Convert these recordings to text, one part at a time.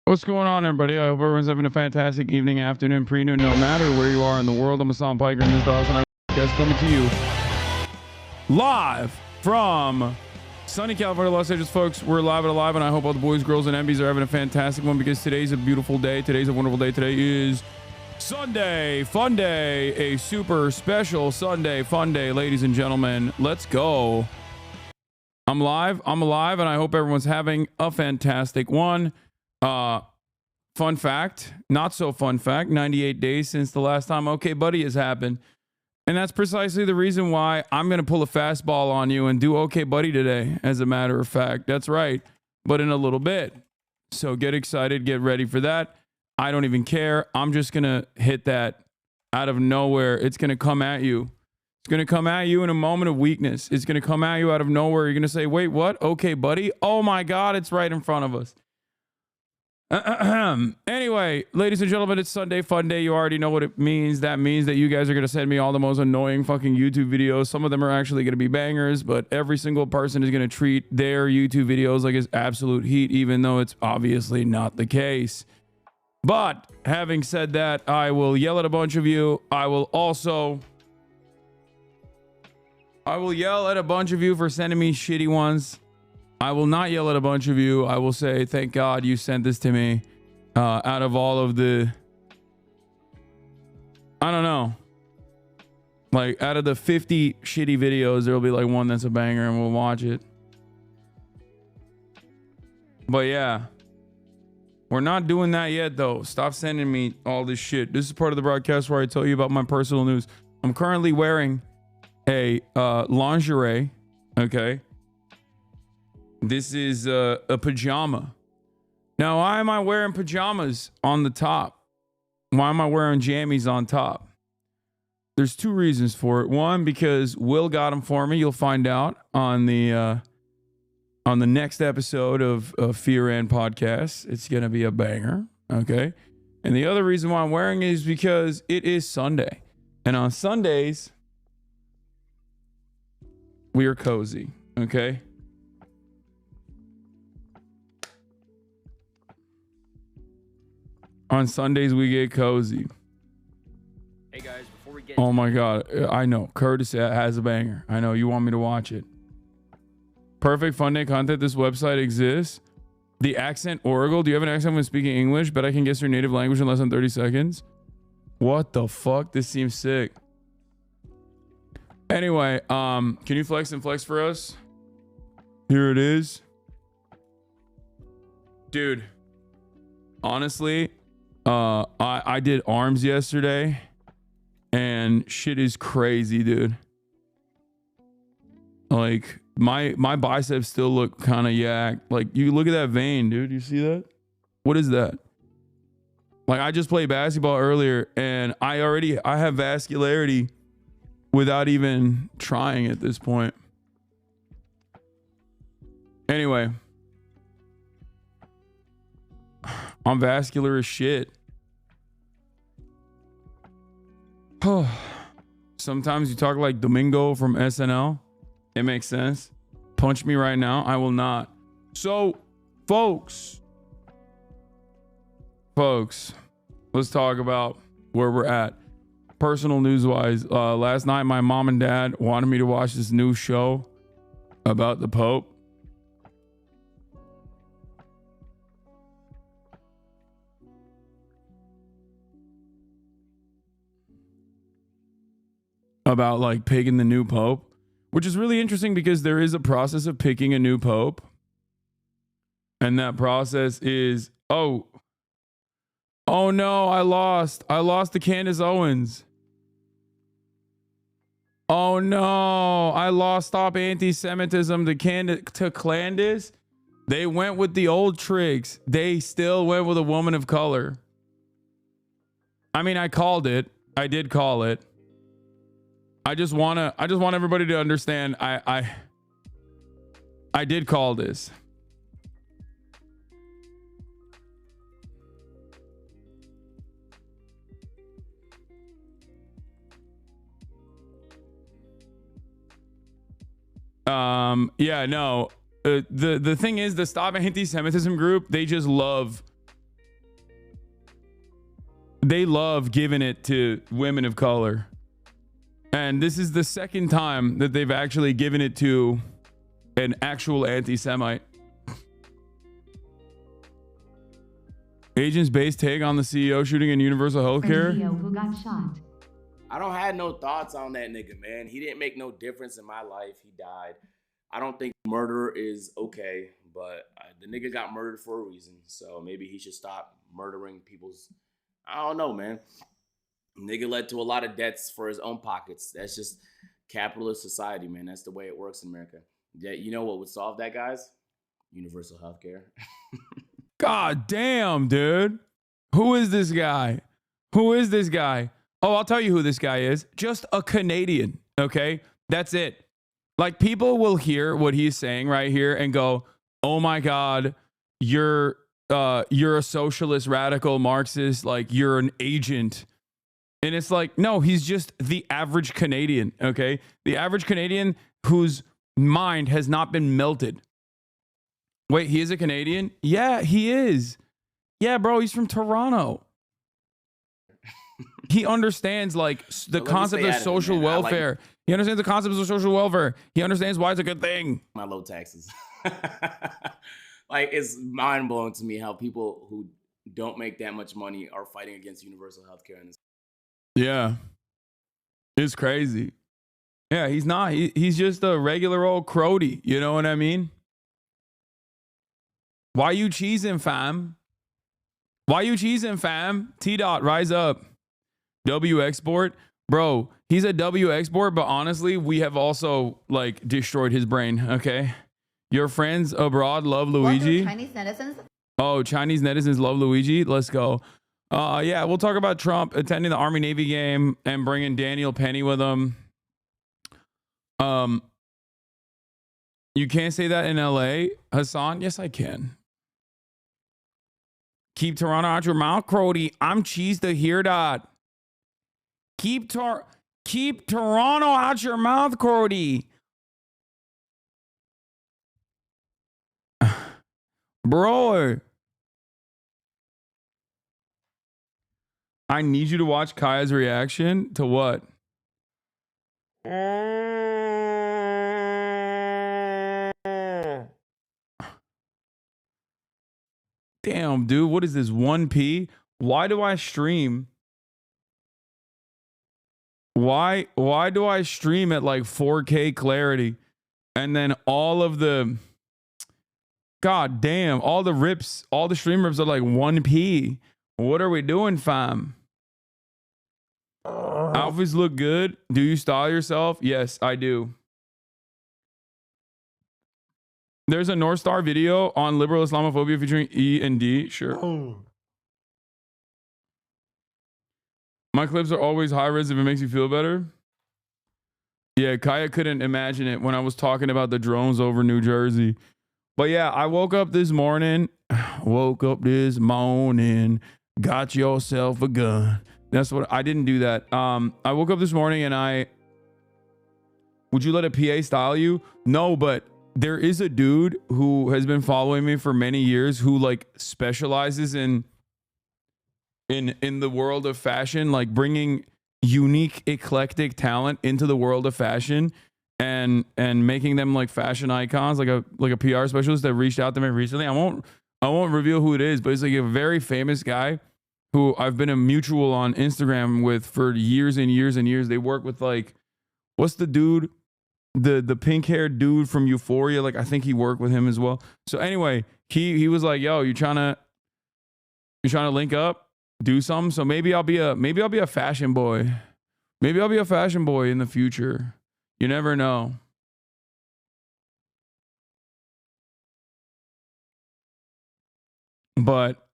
What's going on, everybody? I hope everyone's having a fantastic evening, afternoon, pre-noon, no matter where you are in the world. I'm Hasan Piker, and this is Awesome Podcast coming to you live from sunny California, Los Angeles, folks. We're live and alive, and I hope all the boys, girls, and MBs are having a fantastic one because today's a beautiful day. Today's a wonderful day. Today is Sunday, fun day, a super special Sunday, fun day, ladies and gentlemen. Let's go. I'm live, I'm alive, and I hope everyone's having a fantastic one. Fun fact, not so fun fact, 98 days since the last time Okay Buddy has happened. And that's precisely the reason why I'm going to pull a fastball on you and do Okay Buddy today, as a matter of fact. That's right, but in a little bit. So get excited, get ready for that. I don't even care. I'm just going to hit that out of nowhere. It's going to come at you. It's going to come at you in a moment of weakness. It's going to come at you out of nowhere. You're going to say, wait, what? Okay Buddy? Oh my God, it's right in front of us. Anyway, ladies and gentlemen, it's Sunday fun day. You already know what it means. That means that you guys are going to send me all the most annoying fucking YouTube videos. Some of them are actually going to be bangers, but every single person is going to treat their YouTube videos like it's absolute heat, even though it's obviously not the case. But having said that, I will yell at a bunch of you. I will yell at a bunch of you for sending me shitty ones. I will not yell at a bunch of you. I will say, thank God you sent this to me. Out of all of the, I don't know, like out of the 50 shitty videos, there'll be like one that's a banger and we'll watch it. But yeah, we're not doing that yet though. Stop sending me all this shit. This is part of the broadcast where I tell you about my personal news. I'm currently wearing a lingerie, okay? This is a pajama. Now, why am I wearing pajamas on the top? Why am I wearing jammies on top? There's two reasons for it. One, because Will got them for me. You'll find out on the next episode of Fear and Podcast. It's gonna be a banger, okay? And the other reason why I'm wearing it is because it is Sunday, and on Sundays we are cozy, okay? On Sundays, we get cozy. Hey guys, before we get... Oh my God. I know. Curtis has a banger. I know. You want me to watch it. Perfect fun day content. This website exists. The accent Oracle. Do you have an accent when speaking English? Bet I can guess your native language in less than 30 seconds. What the fuck? This seems sick. Anyway, can you flex and flex for us? Here it is. Dude. Honestly... I did arms yesterday and shit is crazy, dude. Like my biceps still look kind of yak. Like you look at that vein, dude. You see that? What is that? Like I just played basketball earlier and I have vascularity without even trying at this point. Anyway, I'm vascular as shit. Sometimes you talk like Domingo from SNL. It makes sense. Punch me right now. I will not. So, folks, folks, let's talk about where we're at. Personal news wise, last night my mom and dad wanted me to watch this new show about the Pope. About like picking the new Pope, which is really interesting because there is a process of picking a new Pope. And that process is, oh no, I lost to Candace Owens. Oh no, I lost. Stop anti-Semitism to Candace. They went with the old tricks. They still went with a woman of color. I mean, I called it. I did call it. I just want everybody to understand. I did call this. Yeah, no. The thing is, the Stop Anti-Semitism group, they love giving it to women of color. And this is the second time that they've actually given it to an actual anti-Semite. Agents base take on the CEO shooting in Universal Healthcare. Who got shot. I don't have no thoughts on that nigga, man. He didn't make no difference in my life. He died. I don't think murder is okay, but the nigga got murdered for a reason. So maybe he should stop murdering people's... I don't know, man. Nigga led to a lot of debts for his own pockets. That's just capitalist society, man. That's the way it works in America. Yeah, you know what would solve that, guys? Universal healthcare. God damn, dude. Who is this guy? Who is this guy? Oh, I'll tell you who this guy is. Just a Canadian, okay? That's it. Like, people will hear what he's saying right here and go, oh my God, you're a socialist, radical Marxist, like you're an agent. And it's like, no, he's just the average Canadian, okay? The average Canadian whose mind has not been melted. Wait, he is a Canadian? Yeah, he is. Yeah, bro, he's from Toronto. He understands like the concept of social welfare. He understands the concept of social welfare. He understands why it's a good thing. My low taxes. Like, it's mind blowing to me how people who don't make that much money are fighting against universal healthcare. Yeah, it's crazy. Yeah, he's not. He's just a regular old crody. You know what I mean? Why you cheesing, fam? Why you cheesing, fam? T-Dot, rise up. W export. Bro, he's a W export, but honestly, we have also like destroyed his brain, okay? Your friends abroad love Luigi. Chinese netizens? Oh, Chinese netizens love Luigi. Let's go. Yeah, we'll talk about Trump attending the Army Navy game and bringing Daniel Penny with him. You can't say that in LA, Hasan. Yes, I can. Keep Toronto out your mouth, Crody. I'm cheese to hear that. Keep Toronto out your mouth, Crody. Bro. I need you to watch Kaya's reaction to what? Damn, dude, what is this? 1p? Why do I stream? Why do I stream at like 4K clarity? And then all of the... God damn, all the rips, all the stream rips are like 1p. What are we doing, fam? Outfits look good. Do you style yourself? Yes, I do. There's a North Star video on liberal Islamophobia featuring E and D. Sure. My clips are always high res if it makes you feel better. Yeah, Kaya couldn't imagine it when I was talking about the drones over New Jersey. But yeah, I woke up this morning. Got yourself a gun. That's what I didn't do that. I woke up this morning and would you let a PA style you? No, but there is a dude who has been following me for many years who like specializes in in the world of fashion, like bringing unique, eclectic talent into the world of fashion and making them like fashion icons, like a PR specialist that reached out to me recently. I won't reveal who it is, but it's like a very famous guy who I've been a mutual on Instagram with for years and years and years. They work with like, what's the dude? The pink haired dude from Euphoria. Like I think he worked with him as well. So anyway, he was like, yo, you trying to link up, do something? So maybe I'll be a fashion boy. Maybe I'll be a fashion boy in the future. You never know. But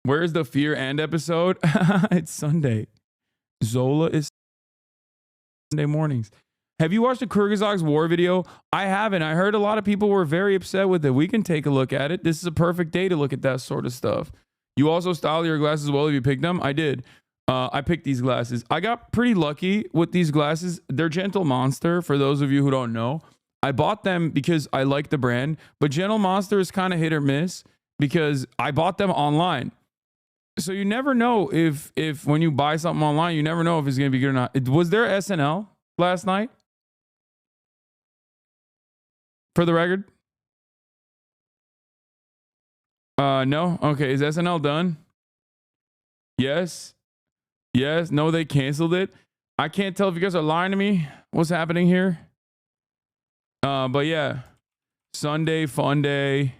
where's the Fear and episode? It's Sunday. Zola is Sunday mornings. Have you watched the Kyrgyzog's war video? I haven't. I heard a lot of people were very upset with it. We can take a look at it. This is a perfect day to look at that sort of stuff. You also style your glasses well if you picked them? I did. I picked these glasses. I got pretty lucky with these glasses. They're Gentle Monster, for those of you who don't know. I bought them because I like the brand, but Gentle Monster is kind of hit or miss because I bought them online. So you never know if when you buy something online, you never know if it's going to be good or not. Was there SNL last night? For the record? No? Okay, is SNL done? Yes? Yes? No, they canceled it? I can't tell if you guys are lying to me. What's happening here? But yeah. Sunday, fun day.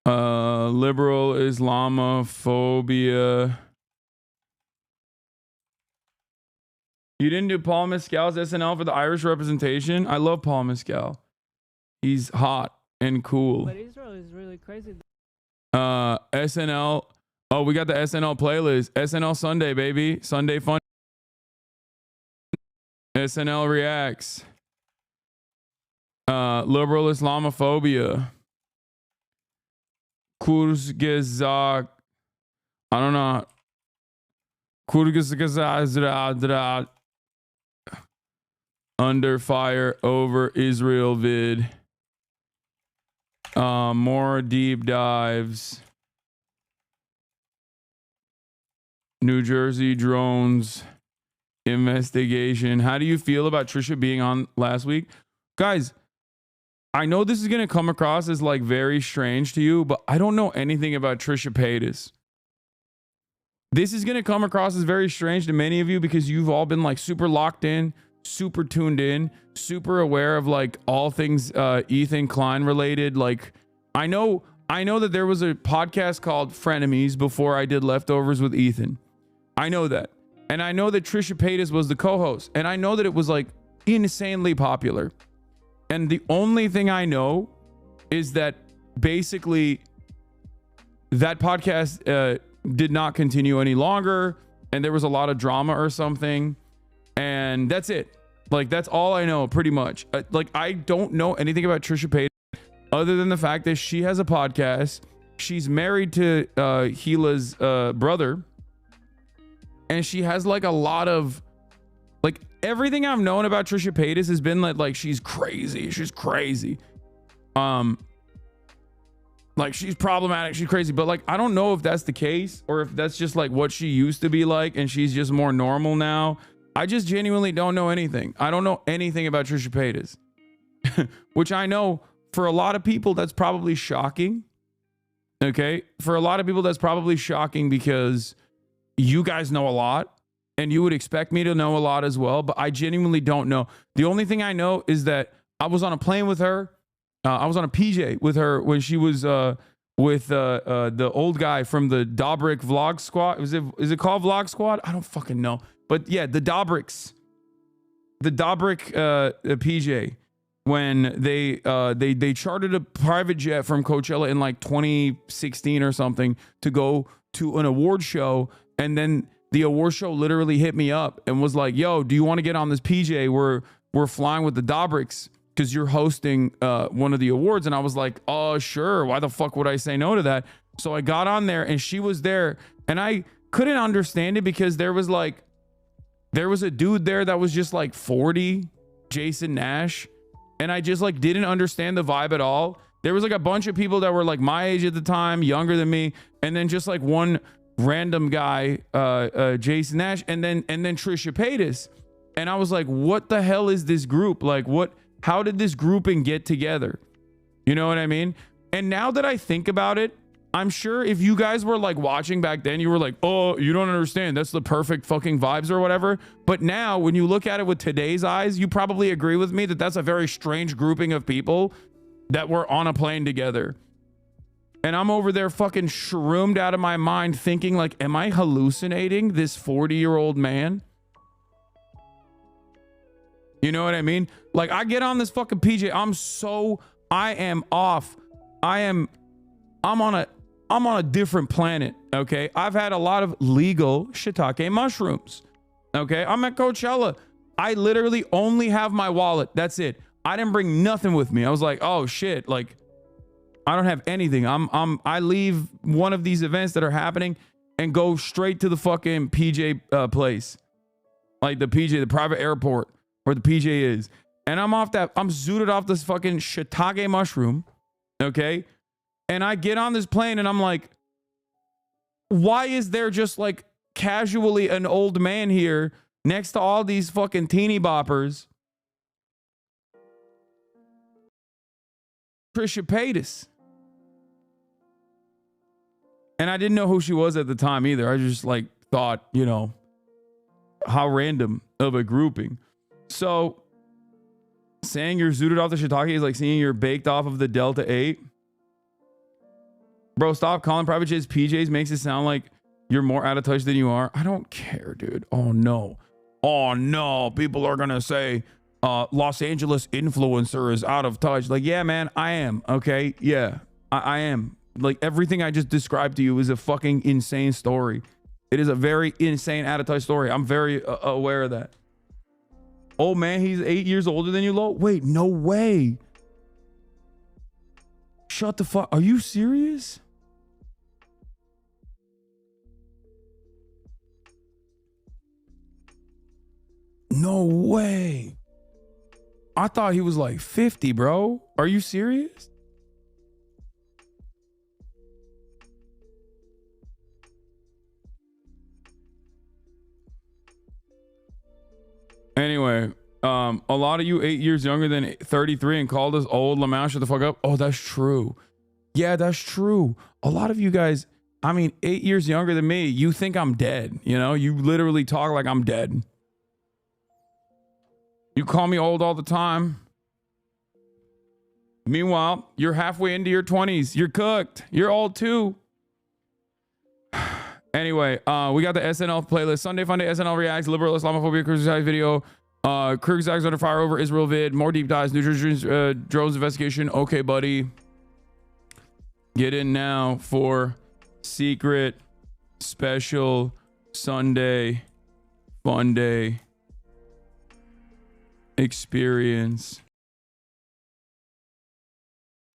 Liberal Islamophobia. You didn't do Paul Mescal's SNL for the Irish representation? I love Paul Mescal. He's hot and cool. But Israel is really crazy. SNL. Oh, we got the SNL playlist. SNL Sunday, baby. Sunday fun. SNL reacts. Liberal Islamophobia. Kurzgesagt. I don't know. Kurzgesagt. Under fire over Israel vid. More deep dives. New Jersey drones investigation. How do you feel about Trisha being on last week? Guys, I know this is going to come across as like very strange to you, but I don't know anything about Trisha Paytas. This is going to come across as very strange to many of you because you've all been like super locked in, super tuned in, super aware of like all things Ethan Klein related. Like I know that there was a podcast called Frenemies before I did Leftovers with Ethan. I know that. And I know that Trisha Paytas was the co-host. And I know that it was like insanely popular. And the only thing I know is that basically that podcast did not continue any longer. And there was a lot of drama or something. And that's it. Like, that's all I know pretty much. Like, I don't know anything about Trisha Paytas other than the fact that she has a podcast. She's married to Gila's brother. And she has like a lot of like everything I've known about Trisha Paytas has been like she's crazy. She's crazy. Like she's problematic. She's crazy. But like I don't know if that's the case or if that's just like what she used to be like and she's just more normal now. I just genuinely don't know anything. I don't know anything about Trisha Paytas. Which I know for a lot of people that's probably shocking. Okay? For a lot of people that's probably shocking because you guys know a lot and you would expect me to know a lot as well, but I genuinely don't know. The only thing I know is that I was on a plane with her. I was on a PJ with her when she was with the old guy from the Dobrik Vlog Squad. Is it called Vlog Squad? I don't fucking know. But yeah, the Dobriks. The Dobrik PJ. When they chartered a private jet from Coachella in like 2016 or something to go to an award show. And then the award show literally hit me up and was like, yo, do you want to get on this PJ? We're flying with the Dobriks because you're hosting one of the awards. And I was like, oh, sure. Why the fuck would I say no to that? So I got on there and she was there and I couldn't understand it because there was a dude there that was just like 40, Jason Nash. and I just like didn't understand the vibe at all. There was like a bunch of people that were like my age at the time, younger than me, and then just like one random guy, Jason Nash, and then Trisha Paytas. And I was like, what the hell is this group? Like, how did this grouping get together? You know what I mean? And now that I think about it, I'm sure if you guys were like watching back then, you were like, oh, you don't understand. That's the perfect fucking vibes or whatever. But now when you look at it with today's eyes, you probably agree with me that that's a very strange grouping of people that were on a plane together. And I'm over there fucking shroomed out of my mind thinking like, am I hallucinating this 40-year-old man? You know what I mean? Like I get on this fucking PJ. I am off. I'm on a different planet. Okay. I've had a lot of legal shiitake mushrooms. Okay. I'm at Coachella. I literally only have my wallet. That's it. I didn't bring nothing with me. I was like, oh shit. Like I don't have anything. I leave one of these events that are happening and go straight to the fucking PJ place. Like the PJ, the private airport where the PJ is. And I'm zooted off this fucking shiitake mushroom. Okay. And I get on this plane and I'm like, why is there just like casually an old man here next to all these fucking teeny boppers? Trisha Paytas. And I didn't know who she was at the time either. I just like thought, you know, how random of a grouping. So saying you're zooted off the shiitake is like seeing you're baked off of the Delta 8. Bro, stop calling private jets PJs. Makes it sound like you're more out of touch than you are. I don't care, dude. Oh no. Oh no. People are gonna say Los Angeles influencer is out of touch. Like, yeah, man, I am. Okay. Yeah, I am. Like everything I just described to you is a fucking insane story. It is a very insane out of touch story. I'm very aware of that. Oh man, he's 8 years older than you, Lo? Wait, no way. Shut the fuck. Are you serious? No way. I thought he was like 50, bro. Are you serious? Anyway, a lot of you 8 years younger than 33 and called us old. Lamau, shut the fuck up. Oh, that's true. Yeah, that's true. A lot of you guys, I mean, 8 years younger than me, you think I'm dead. You know, you literally talk like I'm dead. You call me old all the time. Meanwhile, you're halfway into your 20s. You're cooked. You're old too. Anyway, we got the SNL playlist. Sunday Funday SNL reacts, liberal Islamophobia criticize video. Kyrgyzstan's under fire over Israel vid. More deep dives. New Jersey drones investigation. Okay, buddy. Get in now for secret special Sunday Fun Day experience.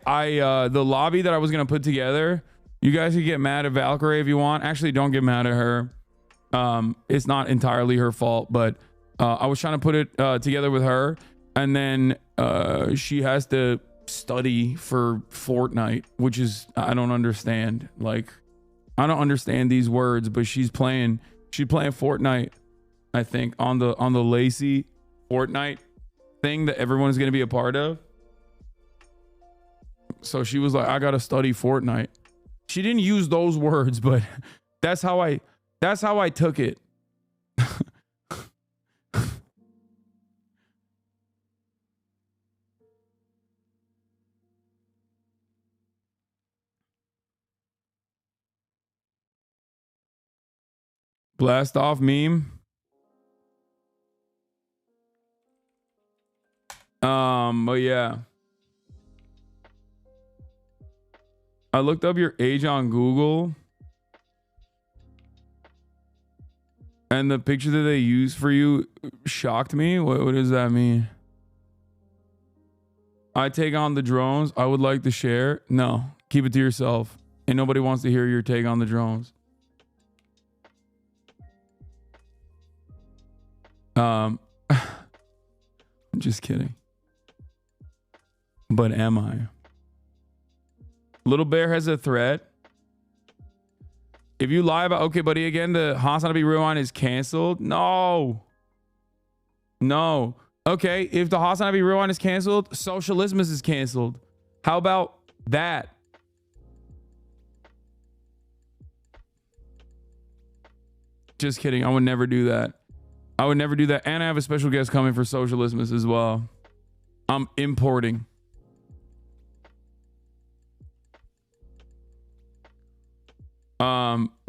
The lobby that I was gonna put together, you guys can get mad at Valkyrie if you want. Actually, don't get mad at her. It's not entirely her fault, but I was trying to put it together with her, and then she has to study for Fortnite, which is, I don't understand. Like, I don't understand these words, but she's playing Fortnite, I think, on the Lacey Fortnite thing that everyone's gonna be a part of. So she was like, I gotta study Fortnite. She didn't use those words, but that's how I took it. Blast off meme. But yeah. I looked up your age on Google, and the picture that they used for you shocked me. What does that mean? I take on the drones. I would like to share. No, keep it to yourself. And nobody wants to hear your take on the drones. I'm just kidding. But am I? Little Bear has a threat. If you lie about, okay, buddy, again, the Hasan Abi Rewind is canceled. No. No. Okay, if the Hasan Abi Rewind is canceled, Socialism is canceled. How about that? Just kidding. I would never do that. I would never do that. And I have a special guest coming for Socialism as well. I'm importing.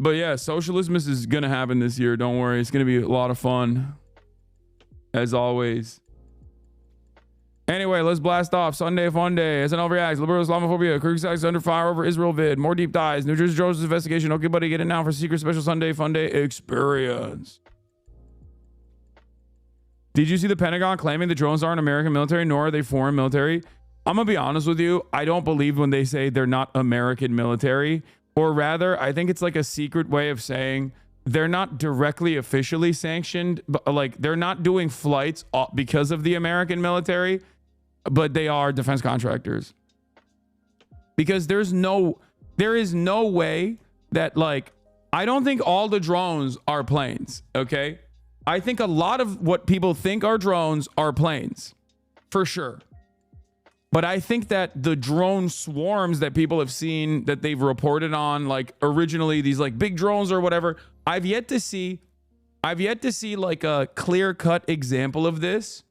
But yeah, Socialism is gonna happen this year. Don't worry. It's gonna be a lot of fun. As always. Anyway, let's blast off. Sunday Fun Day. SNL reacts. Liberal Islamophobia. Kyrgyzstan under fire over Israel vid. More deep dives. New Jersey Jones investigation. Okay, buddy, get it now for secret special Sunday Fun Day experience. Did you see the Pentagon claiming the drones aren't American military, nor are they foreign military? I'm gonna be honest with you. I don't believe when they say they're not American military. Or rather, I think it's like a secret way of saying they're not directly officially sanctioned, but like they're not doing flights because of the American military, but they are defense contractors. Because there is no way that, like, I don't think all the drones are planes, okay? I think a lot of what people think are drones are planes, for sure. But I think that the drone swarms that people have seen that they've reported on, like originally these like big drones or whatever, I've yet to see like a clear-cut example of this.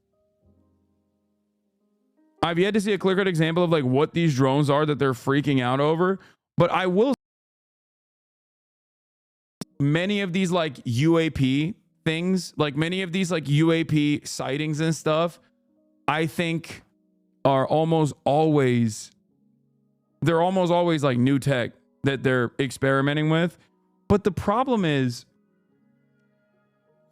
I've yet to see a clear-cut example of like what these drones are that they're freaking out over. But I will, many of these like UAP things, like many of these like UAP sightings and stuff, I think are almost always like new tech that they're experimenting with. But the problem is,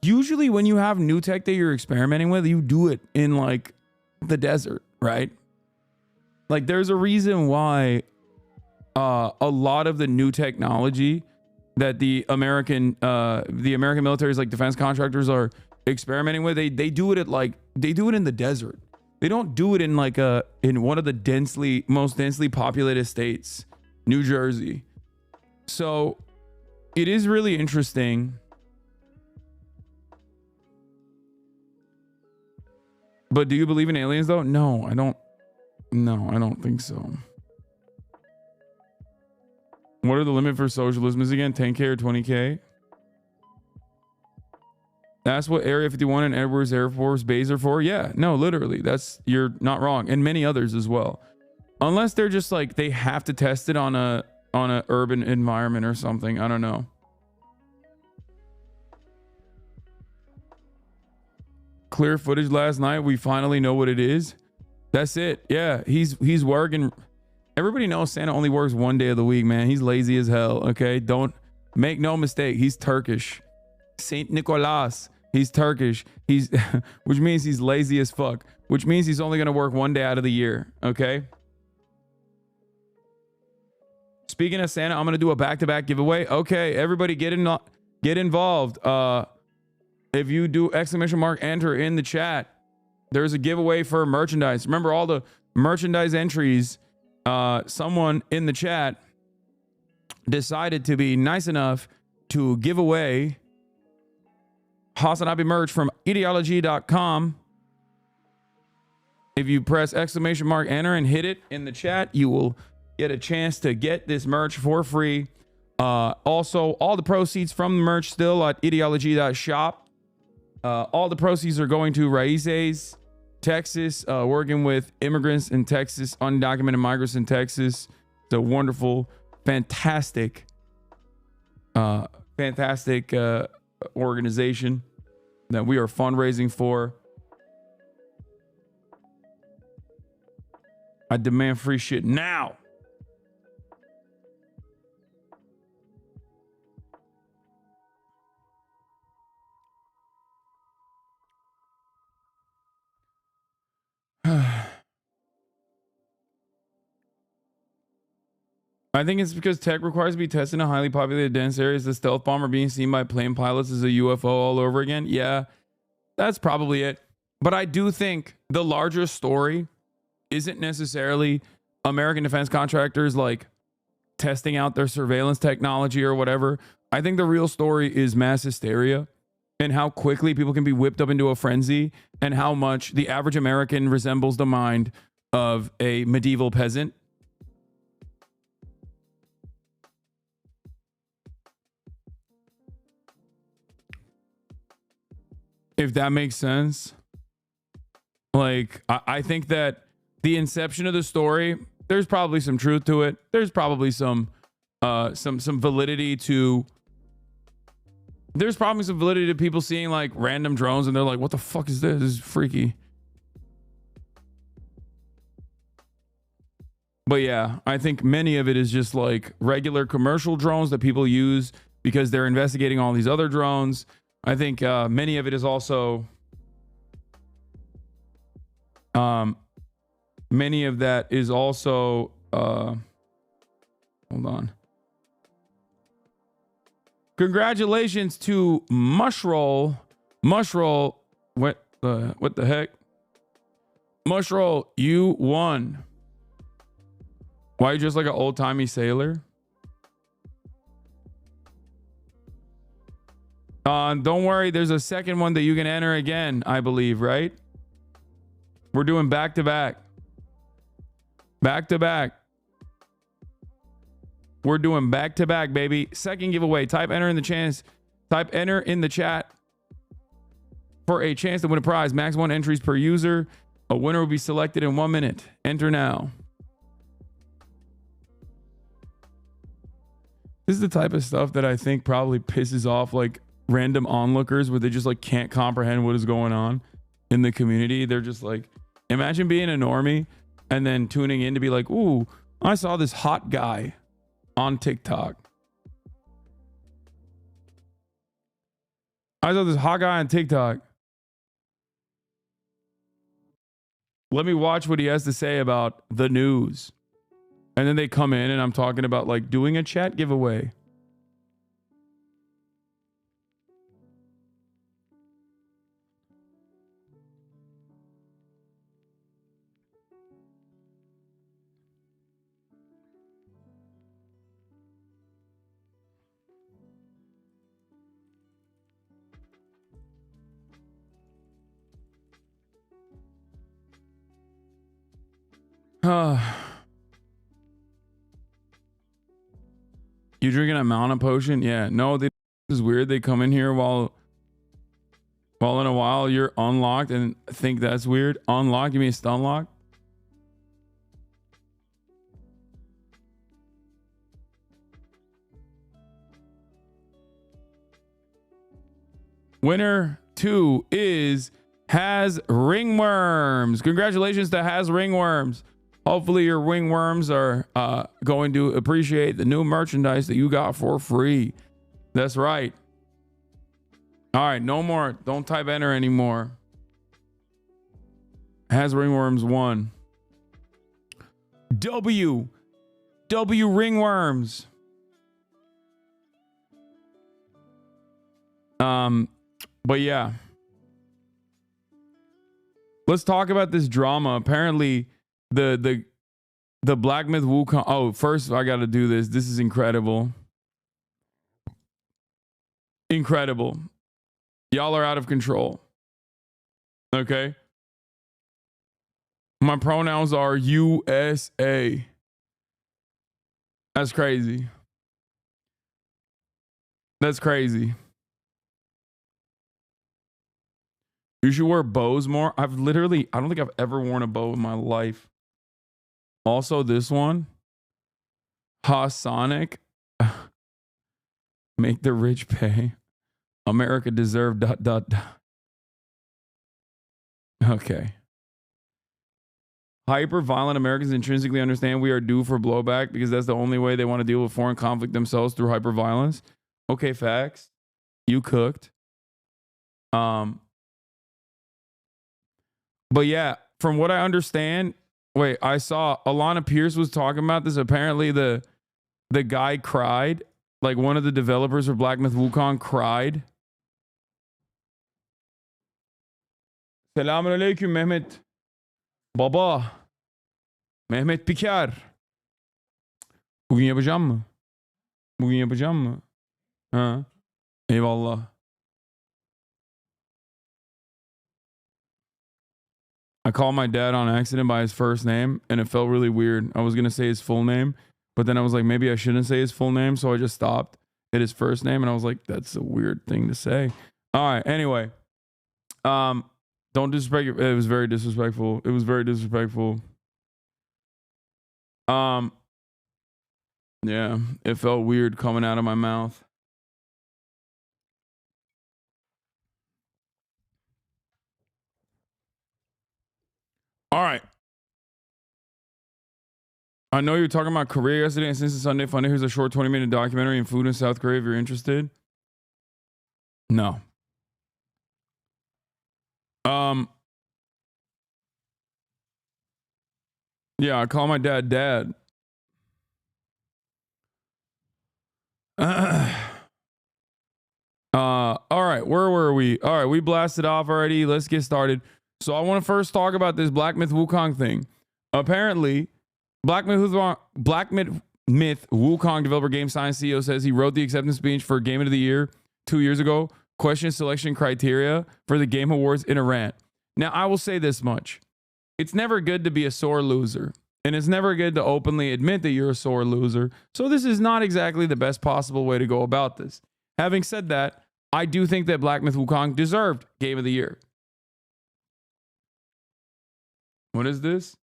usually when you have new tech that you're experimenting with, you do it in like the desert, right? Like there's a reason why a lot of the new technology that the American military's like defense contractors are experimenting with, they do it in the desert. They don't do it in like in one of the most densely populated states, New Jersey. So it is really interesting. But do you believe in aliens though? No, I don't. No, I don't think so. What are the limit for socialism is again? 10K or 20K? That's what Area 51 and Edwards Air Force Base are for? Yeah, no, literally. You're not wrong. And many others as well. Unless they're just like, they have to test it on a urban environment or something. I don't know. Clear footage last night. We finally know what it is. That's it. Yeah, he's working. Everybody knows Santa only works one day of the week, man. He's lazy as hell, okay? Don't make no mistake. He's Turkish. Saint Nicholas. He's Turkish. Which means he's lazy as fuck. Which means he's only going to work one day out of the year, okay? Speaking of Santa, I'm going to do a back-to-back giveaway. Okay, everybody get involved. If you do !enter in the chat, there's a giveaway for merchandise. Remember all the merchandise entries. Someone in the chat decided to be nice enough to give away Hasan Abi merch from ideology.com. If you press !enter and hit it in the chat, you will get a chance to get this merch for free. Also, all the proceeds from the merch still at ideology.shop. All the proceeds are going to Raices, Texas, working with immigrants in Texas, undocumented migrants in Texas. It's a wonderful, fantastic organization that we are fundraising for. I demand free shit now. I think it's because tech requires to be tested in highly populated dense areas. The stealth bomber being seen by plane pilots is a UFO all over again. Yeah, that's probably it. But I do think the larger story isn't necessarily American defense contractors like testing out their surveillance technology or whatever. I think the real story is mass hysteria and how quickly people can be whipped up into a frenzy and how much the average American resembles the mind of a medieval peasant. If that makes sense. Like, I think that the inception of the story, there's probably some truth to it. There's probably some validity to. There's probably some validity to people seeing like random drones and they're like, "What the fuck is this? This is freaky." But yeah, I think many of it is just like regular commercial drones that people use because they're investigating all these other drones. I think many of it is also many of that is also hold on. Congratulations to Mushroll. Mushroll, what the heck? Mushroll, you won. Why are you just like an old-timey sailor? Don't worry, there's a second one that you can enter again, I believe, right? We're doing back-to-back. Back-to-back. We're doing back-to-back, baby. Second giveaway. Type enter in the chat for a chance to win a prize. Max 1 entries per user. A winner will be selected in 1 minute. Enter now. This is the type of stuff that I think probably pisses off like random onlookers where they just like can't comprehend what is going on in the community. They're just like, imagine being a normie and then tuning in to be like, ooh, I saw this hot guy on TikTok. I saw this hot guy on TikTok. Let me watch what he has to say about the news. And then they come in and I'm talking about like doing a chat giveaway. You drinking a mana potion? Yeah. No, this is weird. They come in here while in a while you're unlocked and think that's weird. Unlock? You mean stun lock? Winner 2 is Has Ringworms. Congratulations to Has Ringworms. Hopefully your ringworms are going to appreciate the new merchandise that you got for free. That's right. All right, no more. Don't type enter anymore. Has Ringworms won. W Ringworms. But yeah. Let's talk about this drama. Apparently the Black Myth Wukong. Oh, first I got to do this. This is incredible. Incredible. Y'all are out of control. Okay. My pronouns are USA. That's crazy. That's crazy. You should wear bows more. I don't think I've ever worn a bow in my life. Also, this one, Hasanic, make the rich pay. America deserve ... Okay. Hyper-violent Americans intrinsically understand we are due for blowback because that's the only way they want to deal with foreign conflict themselves, through hyper-violence. Okay, facts. You cooked. But yeah, from what I understand, wait, I saw Alana Pierce was talking about this. Apparently the guy cried. Like one of the developers for Black Myth Wukong cried. Selamun alaikum, Mehmet. Baba. Mehmet Piker. Bugün yapacağım mı? Bugün yapacağım mı? Ha. Eyvallah. I called my dad on accident by his first name, and it felt really weird. I was going to say his full name, but then I was like, maybe I shouldn't say his full name, so I just stopped at his first name, and I was like, that's a weird thing to say. All right, anyway. Don't disrespect it. It was very disrespectful. It was very disrespectful. Yeah, it felt weird coming out of my mouth. All right. I know you were talking about Korea yesterday, and since it's Sunday Funday, here's a short 20-minute documentary on food in South Korea if you're interested. No. Yeah, I call my dad Dad. All right, where were we? All right, we blasted off already. Let's get started. So I want to first talk about this Black Myth Wukong thing. Apparently, Black Myth Wukong developer Game Science CEO says he wrote the acceptance speech for Game of the Year 2 years ago, question selection criteria for the Game Awards in a rant. Now, I will say this much. It's never good to be a sore loser. And it's never good to openly admit that you're a sore loser. So this is not exactly the best possible way to go about this. Having said that, I do think that Black Myth Wukong deserved Game of the Year. What is this?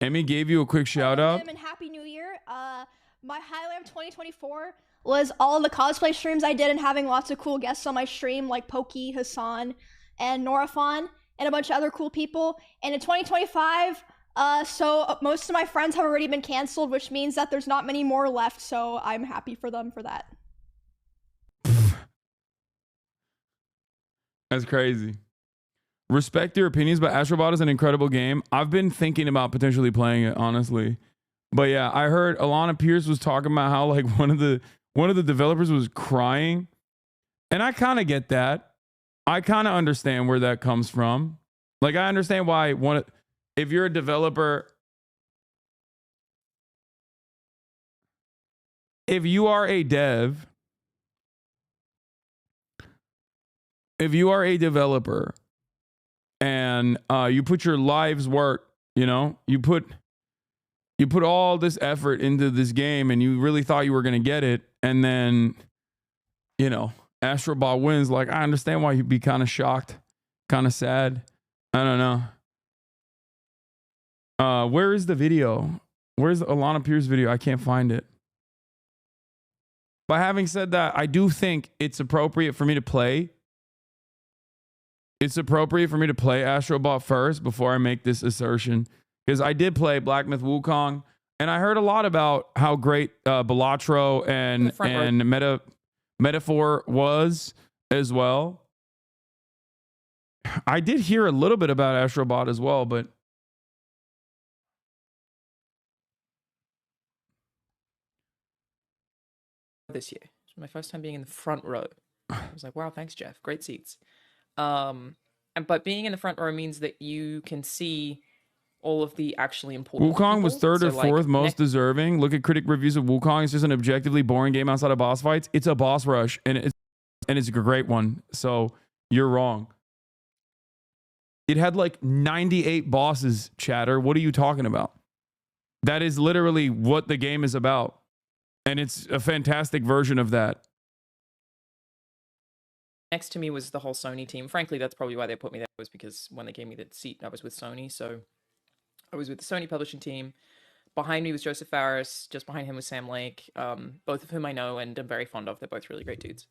Emmy gave you a quick shout out. And Happy New Year. My highlight of 2024 was all the cosplay streams I did and having lots of cool guests on my stream like Pokey, Hasan, and Norafon, and a bunch of other cool people. And in 2025, so most of my friends have already been canceled, which means that there's not many more left. So I'm happy for them for that. That's crazy. Respect your opinions, but Astrobot is an incredible game. I've been thinking about potentially playing it, honestly. But yeah, I heard Alana Pierce was talking about how like one of the developers was crying. And I kind of get that. I kind of understand where that comes from. Like I understand why if you're a developer, if you are a dev, if you are a developer and you put your life's work, you know, you put all this effort into this game and you really thought you were going to get it. And then, you know, Astrobot wins. Like, I understand why you'd be kind of shocked, kind of sad. I don't know. Where is the video? Where's the Alana Pierce video? I can't find it. But having said that, I do think it's appropriate for me to play. It's appropriate for me to play Astrobot first before I make this assertion. Because I did play Black Myth Wukong, and I heard a lot about how great Balatro and Metaphor was as well. I did hear a little bit about Astrobot as well, but this year. It was my first time being in the front row. I was like, wow, thanks, Jeff. Great seats. But being in the front row means that you can see all of the actually important Wukong people. was third or fourth most deserving. Look at critic reviews of Wukong. It's just an objectively boring game outside of boss fights. It's a boss rush, and it's a great one. So you're wrong. It had like 98 bosses, chatter. What are you talking about? That is literally what the game is about. And it's a fantastic version of that. Next to me was the whole Sony team. Frankly, that's probably why they put me there, was because when they gave me the seat, I was with Sony. So I was with the Sony publishing team. Behind me was Joseph Faris. Just behind him was Sam Lake, both of whom I know and am very fond of. They're both really great dudes.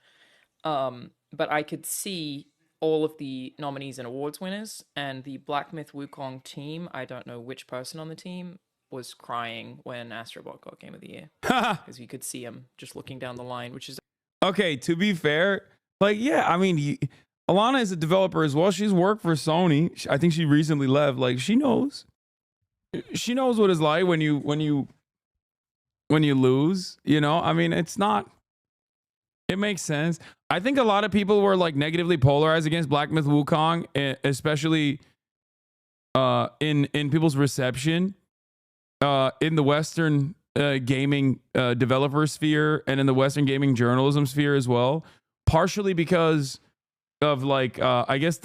But I could see all of the nominees and awards winners, and the Black Myth Wukong team, I don't know which person on the team, was crying when Astrobot got Game of the Year. Because you could see him just looking down the line, which is... Okay, to be fair, like, yeah, I mean, Alana is a developer as well. She's worked for Sony. I think she recently left. Like, she knows. She knows what it's like when you lose, you know? I mean, it's not... It makes sense. I think a lot of people were like negatively polarized against Black Myth Wukong, especially in people's reception. in the Western gaming developer sphere and in the Western gaming journalism sphere as well. Partially because of like, I guess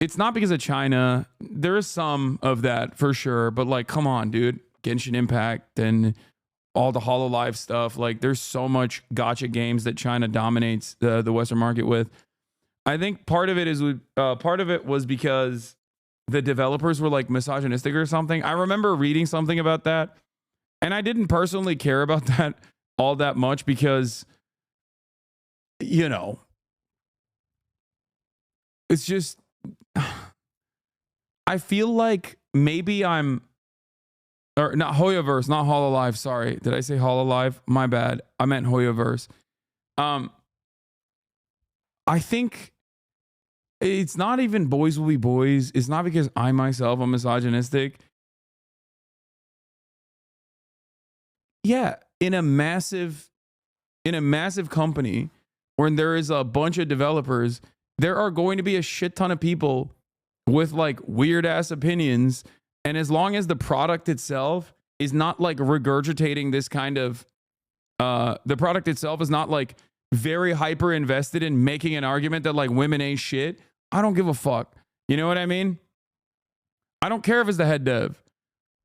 it's not because of China. There is some of that for sure, but like, come on, dude. Genshin Impact and all the HoloLive stuff. Like, there's so much gacha games that China dominates the Western market with. I think part of it was because the developers were like misogynistic or something. I remember reading something about that, and I didn't personally care about that all that much because, you know, it's just, I feel like maybe or not Hoyoverse, not HoloLive. Sorry. Did I say HoloLive? My bad. I meant Hoyoverse. I think it's not even boys will be boys. It's not because I myself am misogynistic. Yeah, in a massive company where there is a bunch of developers, there are going to be a shit ton of people with like weird ass opinions. And as long as the product itself is not like regurgitating this kind of, the product itself is not like very hyper invested in making an argument that like women ain't shit, I don't give a fuck. You know what I mean? I don't care if it's the head dev.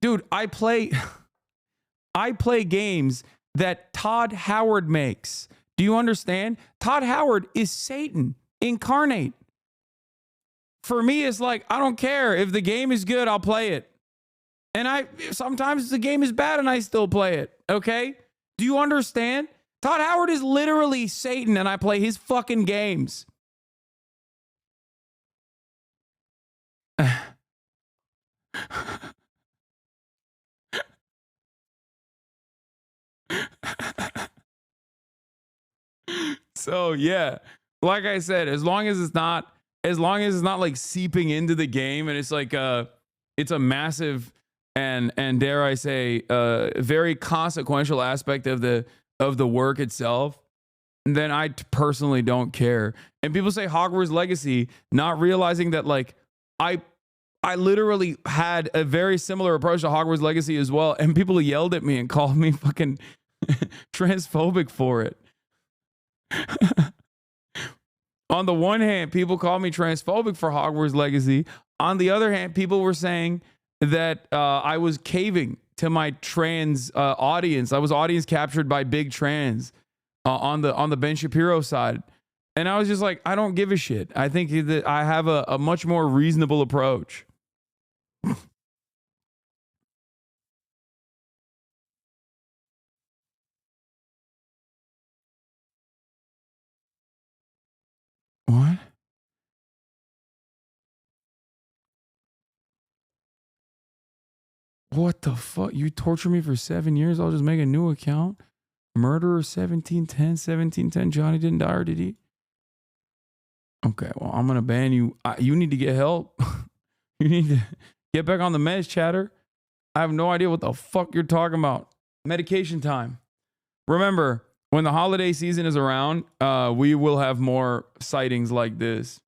Dude, I play games that Todd Howard makes. Do you understand? Todd Howard is Satan incarnate. For me, it's like, I don't care. If the game is good, I'll play it. And sometimes the game is bad and I still play it. Okay? Do you understand? Todd Howard is literally Satan and I play his fucking games. So yeah, like I said, as long as it's not like seeping into the game and it's like it's a massive and dare I say very consequential aspect of the work itself, then I personally don't care. And people say Hogwarts Legacy, not realizing that like I literally had a very similar approach to Hogwarts Legacy as well, and people yelled at me and called me fucking transphobic for it. On the one hand, people called me transphobic for Hogwarts Legacy. On the other hand, people were saying that I was caving to my trans audience. I was audience captured by big trans on the Ben Shapiro side. And I was just like, I don't give a shit. I think that I have a much more reasonable approach. What? What the fuck? You torture me for 7 years? I'll just make a new account? Murderer 1710, Johnny didn't die, or did he? Okay, well, I'm going to ban you. You need to get help. You need to get back on the meds, chatter. I have no idea what the fuck you're talking about. Medication time. Remember, when the holiday season is around, we will have more sightings like this.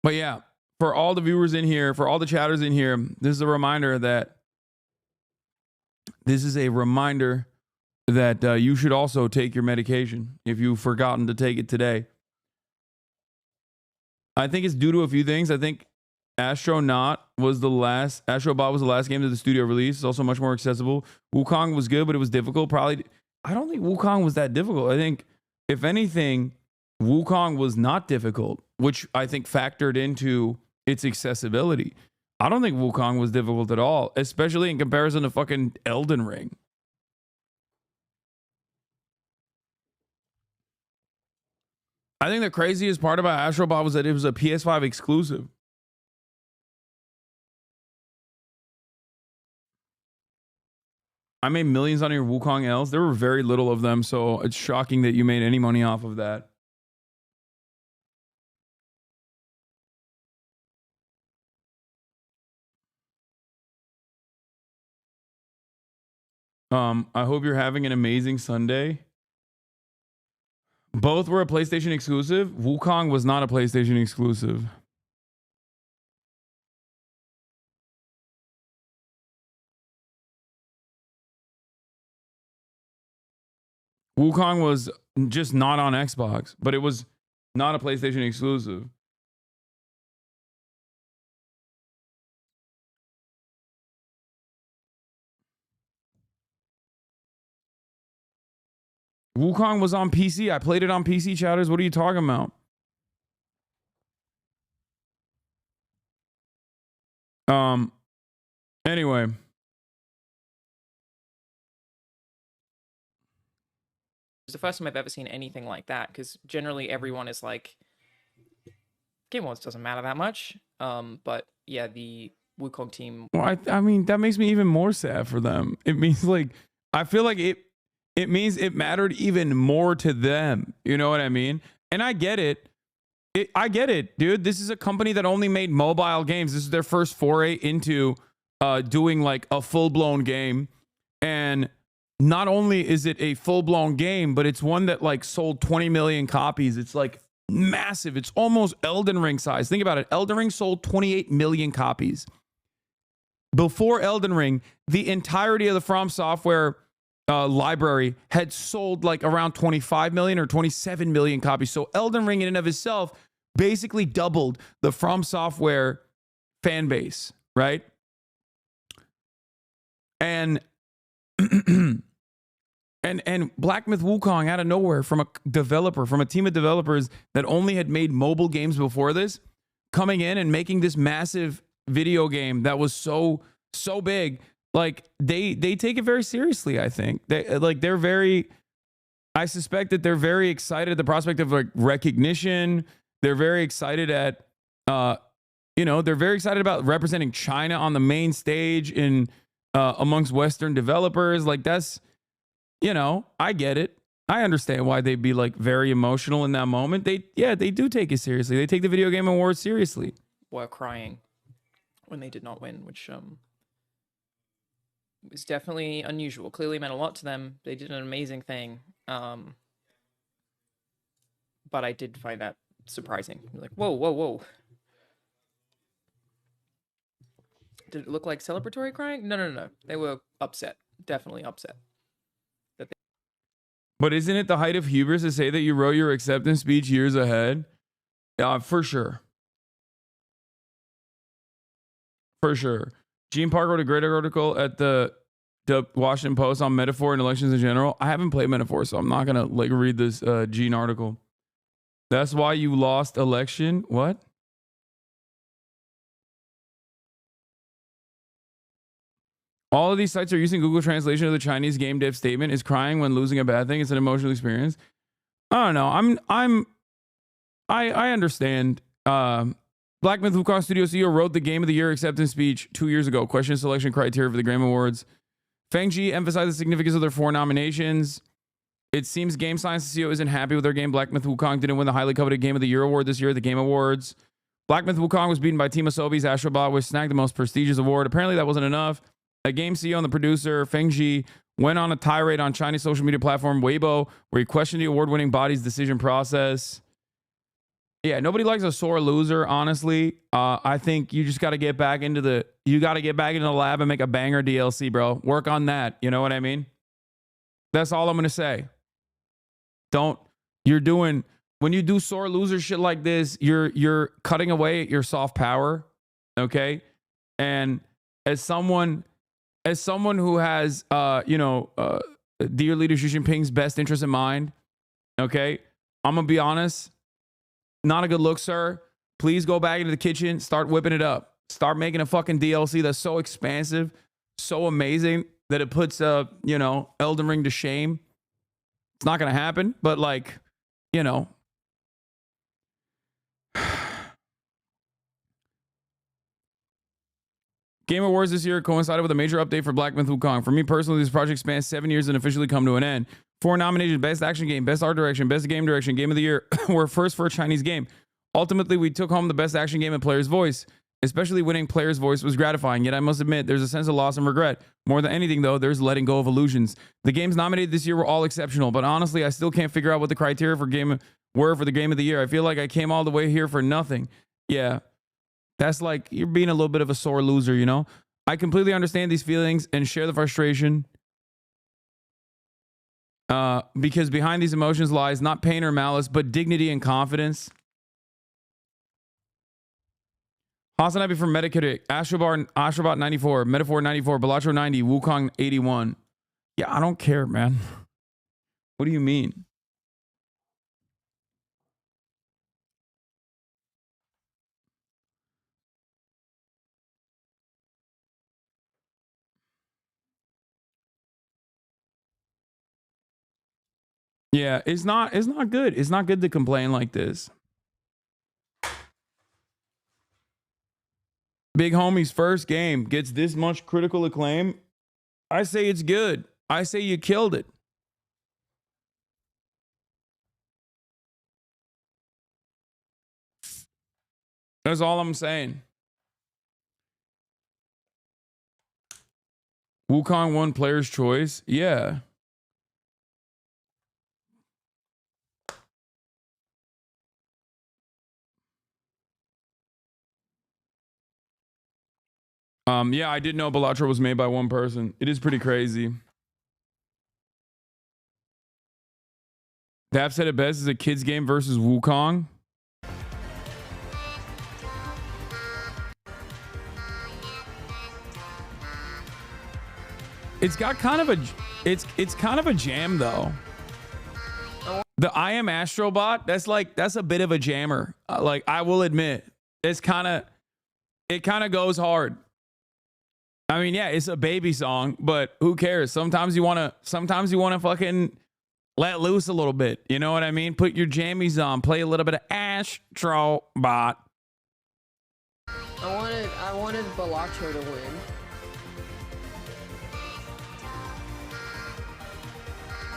But yeah, for all the viewers in here, for all the chatters in here, this is a reminder that you should also take your medication if you've forgotten to take it today. I think it's due to a few things. I think Astrobot was the last game that the studio released. It's also much more accessible. Wukong was good, but it was difficult. I don't think Wukong was that difficult. I think, if anything, Wukong was not difficult, which I think factored into its accessibility. I don't think Wukong was difficult at all, especially in comparison to fucking Elden Ring. I think the craziest part about Astrobot was that it was a PS5 exclusive. I made millions on your Wukong L's. There were very little of them, so it's shocking that you made any money off of that. I hope you're having an amazing Sunday. Both were a PlayStation exclusive. Wukong was not a PlayStation exclusive. Wukong was just not on Xbox, but it was not a PlayStation exclusive. Wukong was on PC. I played it on PC, chatters. What are you talking about? Anyway. It's the first time I've ever seen anything like that, because generally everyone is like, Game Awards doesn't matter that much. But yeah, the Wukong team. Well, I mean, that makes me even more sad for them. It means like, I feel like it means it mattered even more to them. You know what I mean? And I get it. I get it, dude. This is a company that only made mobile games. This is their first foray into doing like a full-blown game. And not only is it a full-blown game, but it's one that like sold 20 million copies. It's like massive. It's almost Elden Ring size. Think about it. Elden Ring sold 28 million copies. Before Elden Ring, the entirety of the From Software library had sold like around 25 million or 27 million copies. So Elden Ring in and of itself basically doubled the From Software fan base, right? And and Black Myth Wukong out of nowhere, from a developer, from a team of developers that only had made mobile games before this, coming in and making this massive video game that was so big. Like they take it very seriously. I think they're very, I suspect that they're very excited at the prospect of like recognition. They're very excited at they're very excited about representing China on the main stage in amongst Western developers. Like that's, I get it. I understand why they'd be like very emotional in that moment. They do take it seriously. They take the video game awards seriously. Were crying when they did not win, which was definitely unusual. Clearly meant a lot to them. They did an amazing thing. But I did find that surprising. Like, whoa. Did it look like celebratory crying? No. They were upset. Definitely upset. But isn't it the height of hubris to say that you wrote your acceptance speech years ahead? For sure. For sure. Gene Parker wrote a great article at the Washington Post on metaphor and elections in general. I haven't played metaphor, so I'm not going to like read this Gene article. That's why you lost election. What? All of these sites are using Google Translation of the Chinese game dev statement. Is crying when losing a bad thing? It's an emotional experience. I don't know. I understand. Black Myth Wukong Studio CEO wrote the Game of the Year acceptance speech 2 years ago. Question selection criteria for the Game Awards. Feng Ji emphasized the significance of their 4 nominations. It seems Game Science CEO isn't happy with their game. Black Myth Wukong didn't win the highly coveted Game of the Year award this year at the Game Awards. Black Myth Wukong was beaten by Team Asobi's Astrobot, which snagged the most prestigious award. Apparently that wasn't enough. A game CEO and the producer, Feng Ji, went on a tirade on Chinese social media platform Weibo, where he questioned the award-winning body's decision process. Yeah, nobody likes a sore loser, honestly. I think you just got to get back into the lab and make a banger DLC, bro. Work on that. You know what I mean? That's all I'm going to say. When you do sore loser shit like this, you're cutting away at your soft power, okay? And as someone who has dear leader Xi Jinping's best interest in mind, okay? I'm going to be honest. Not a good look, sir. Please go back into the kitchen. Start whipping it up. Start making a fucking DLC that's so expansive, so amazing that it puts Elden Ring to shame. It's not gonna happen, but Game Awards this year coincided with a major update for Black Myth Wukong. For me personally, this project spans 7 years and officially come to an end. 4 nominations: Best Action Game, Best Art Direction, Best Game Direction, Game of the Year were first for a Chinese game. Ultimately, we took home the Best Action Game and Player's Voice. Especially winning player's voice was gratifying, yet I must admit there's a sense of loss and regret. More than anything, though, there's letting go of illusions. The games nominated this year were all exceptional, but honestly, I still can't figure out what the criteria for the game of the year. I feel like I came all the way here for nothing. Yeah, that's like you're being a little bit of a sore loser, you know? I completely understand these feelings and share the frustration. Because behind these emotions lies not pain or malice, but dignity and confidence. Hasan Happy from Metacritic, Astrobot 94, Metaphor 94, Balatro 90, Wukong 81. Yeah, I don't care, man. What do you mean? Yeah, it's not good. It's not good to complain like this. Big homie's first game gets this much critical acclaim. I say it's good. I say you killed it. That's all I'm saying. Wukong won Player's Choice. Yeah. Yeah, I did know Balatro was made by one person. It is pretty crazy. Dap said it best, is a kids game versus Wukong. It's got kind of a it's kind of a jam though. The I Am Astrobot, that's a bit of a jammer. Like I will admit, it kind of goes hard. I mean, yeah, it's a baby song, but who cares? Sometimes you wanna fucking let loose a little bit. You know what I mean? Put your jammies on, play a little bit of Astrobot. I wanted Balatro to win.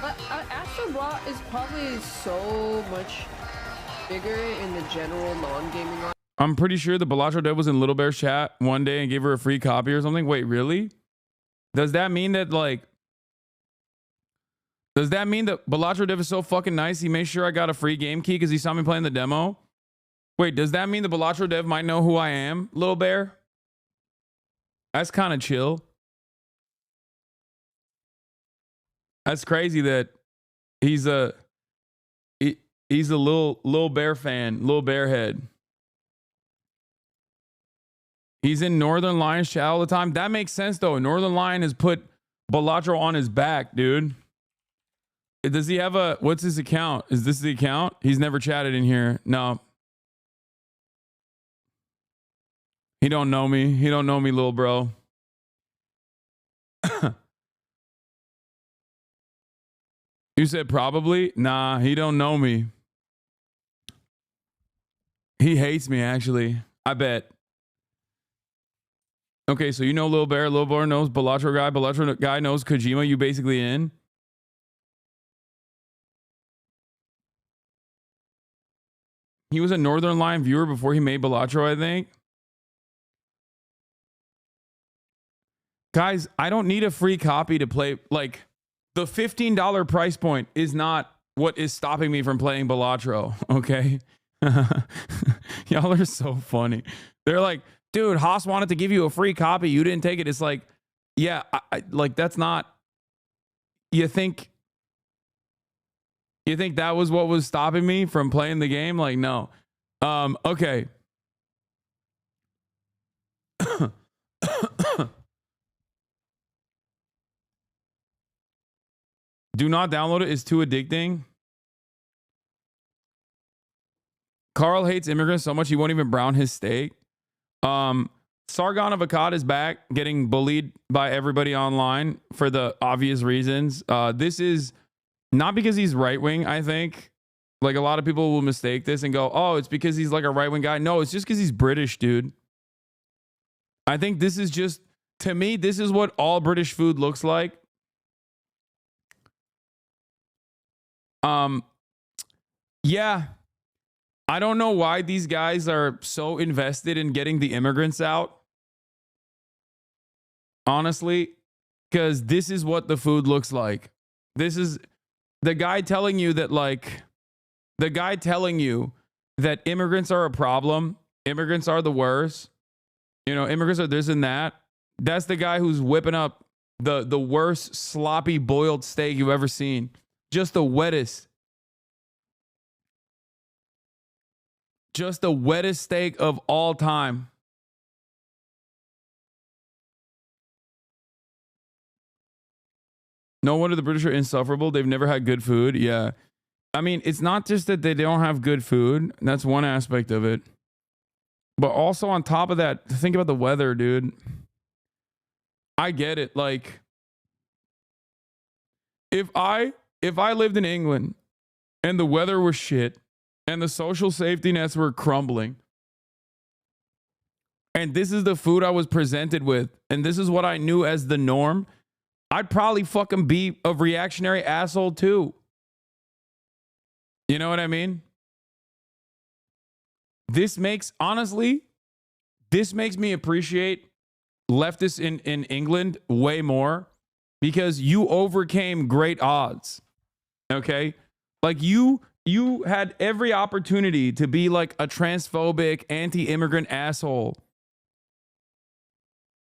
But Astrobot is probably so much bigger in the general non-gaming audience. I'm pretty sure the Balatro dev was in Little Bear's chat one day and gave her a free copy or something. Wait, really? Does that mean that Balatro dev is so fucking nice he made sure I got a free game key because he saw me playing the demo? Wait, does that mean the Balatro dev might know who I am, Little Bear? That's kind of chill. That's crazy that he's a little bear fan, little bear head. He's in Northern Lion's chat all the time. That makes sense though. Northern Lion has put Balatro on his back, dude. Does he have what's his account? Is this the account? He's never chatted in here. No. He don't know me. He don't know me, little bro. You said probably? Nah, he don't know me. He hates me, actually. I bet. Okay, so you know Lil Bear. Lil Bear knows Balatro guy. Balatro guy knows Kojima. You basically in. He was a Northern Lion viewer before he made Balatro, I think. Guys, I don't need a free copy to play. Like, the $15 price point is not what is stopping me from playing Balatro, okay? Y'all are so funny. They're like, dude, Haas wanted to give you a free copy. You didn't take it. It's like, yeah, like that's not. You think that was what was stopping me from playing the game? Like, no. Okay. Do not download it. It's too addicting. Carl hates immigrants so much he won't even brown his steak. Sargon of Akkad is back, getting bullied by everybody online for the obvious reasons. This is not because he's right-wing, I think. Like, a lot of people will mistake this and go, oh, it's because he's like a right-wing guy. No, it's just because he's British, dude. I think this is just, to me, this is what all British food looks like. Yeah. I don't know why these guys are so invested in getting the immigrants out. Honestly, because this is what the food looks like. This is the guy telling you that, like, the guy telling you that immigrants are a problem. Immigrants are the worst. You know, immigrants are this and that. That's the guy who's whipping up the worst sloppy boiled steak you've ever seen. Just the wettest. Just the wettest steak of all time. No wonder the British are insufferable. They've never had good food. Yeah. I mean, it's not just that they don't have good food. That's one aspect of it. But also on top of that, think about the weather, dude. I get it. Like, if I lived in England and the weather was shit and the social safety nets were crumbling, and this is the food I was presented with, and this is what I knew as the norm, I'd probably fucking be a reactionary asshole too. You know what I mean? This makes me appreciate leftists in England way more, because you overcame great odds. Okay? Like you had every opportunity to be like a transphobic, anti-immigrant asshole.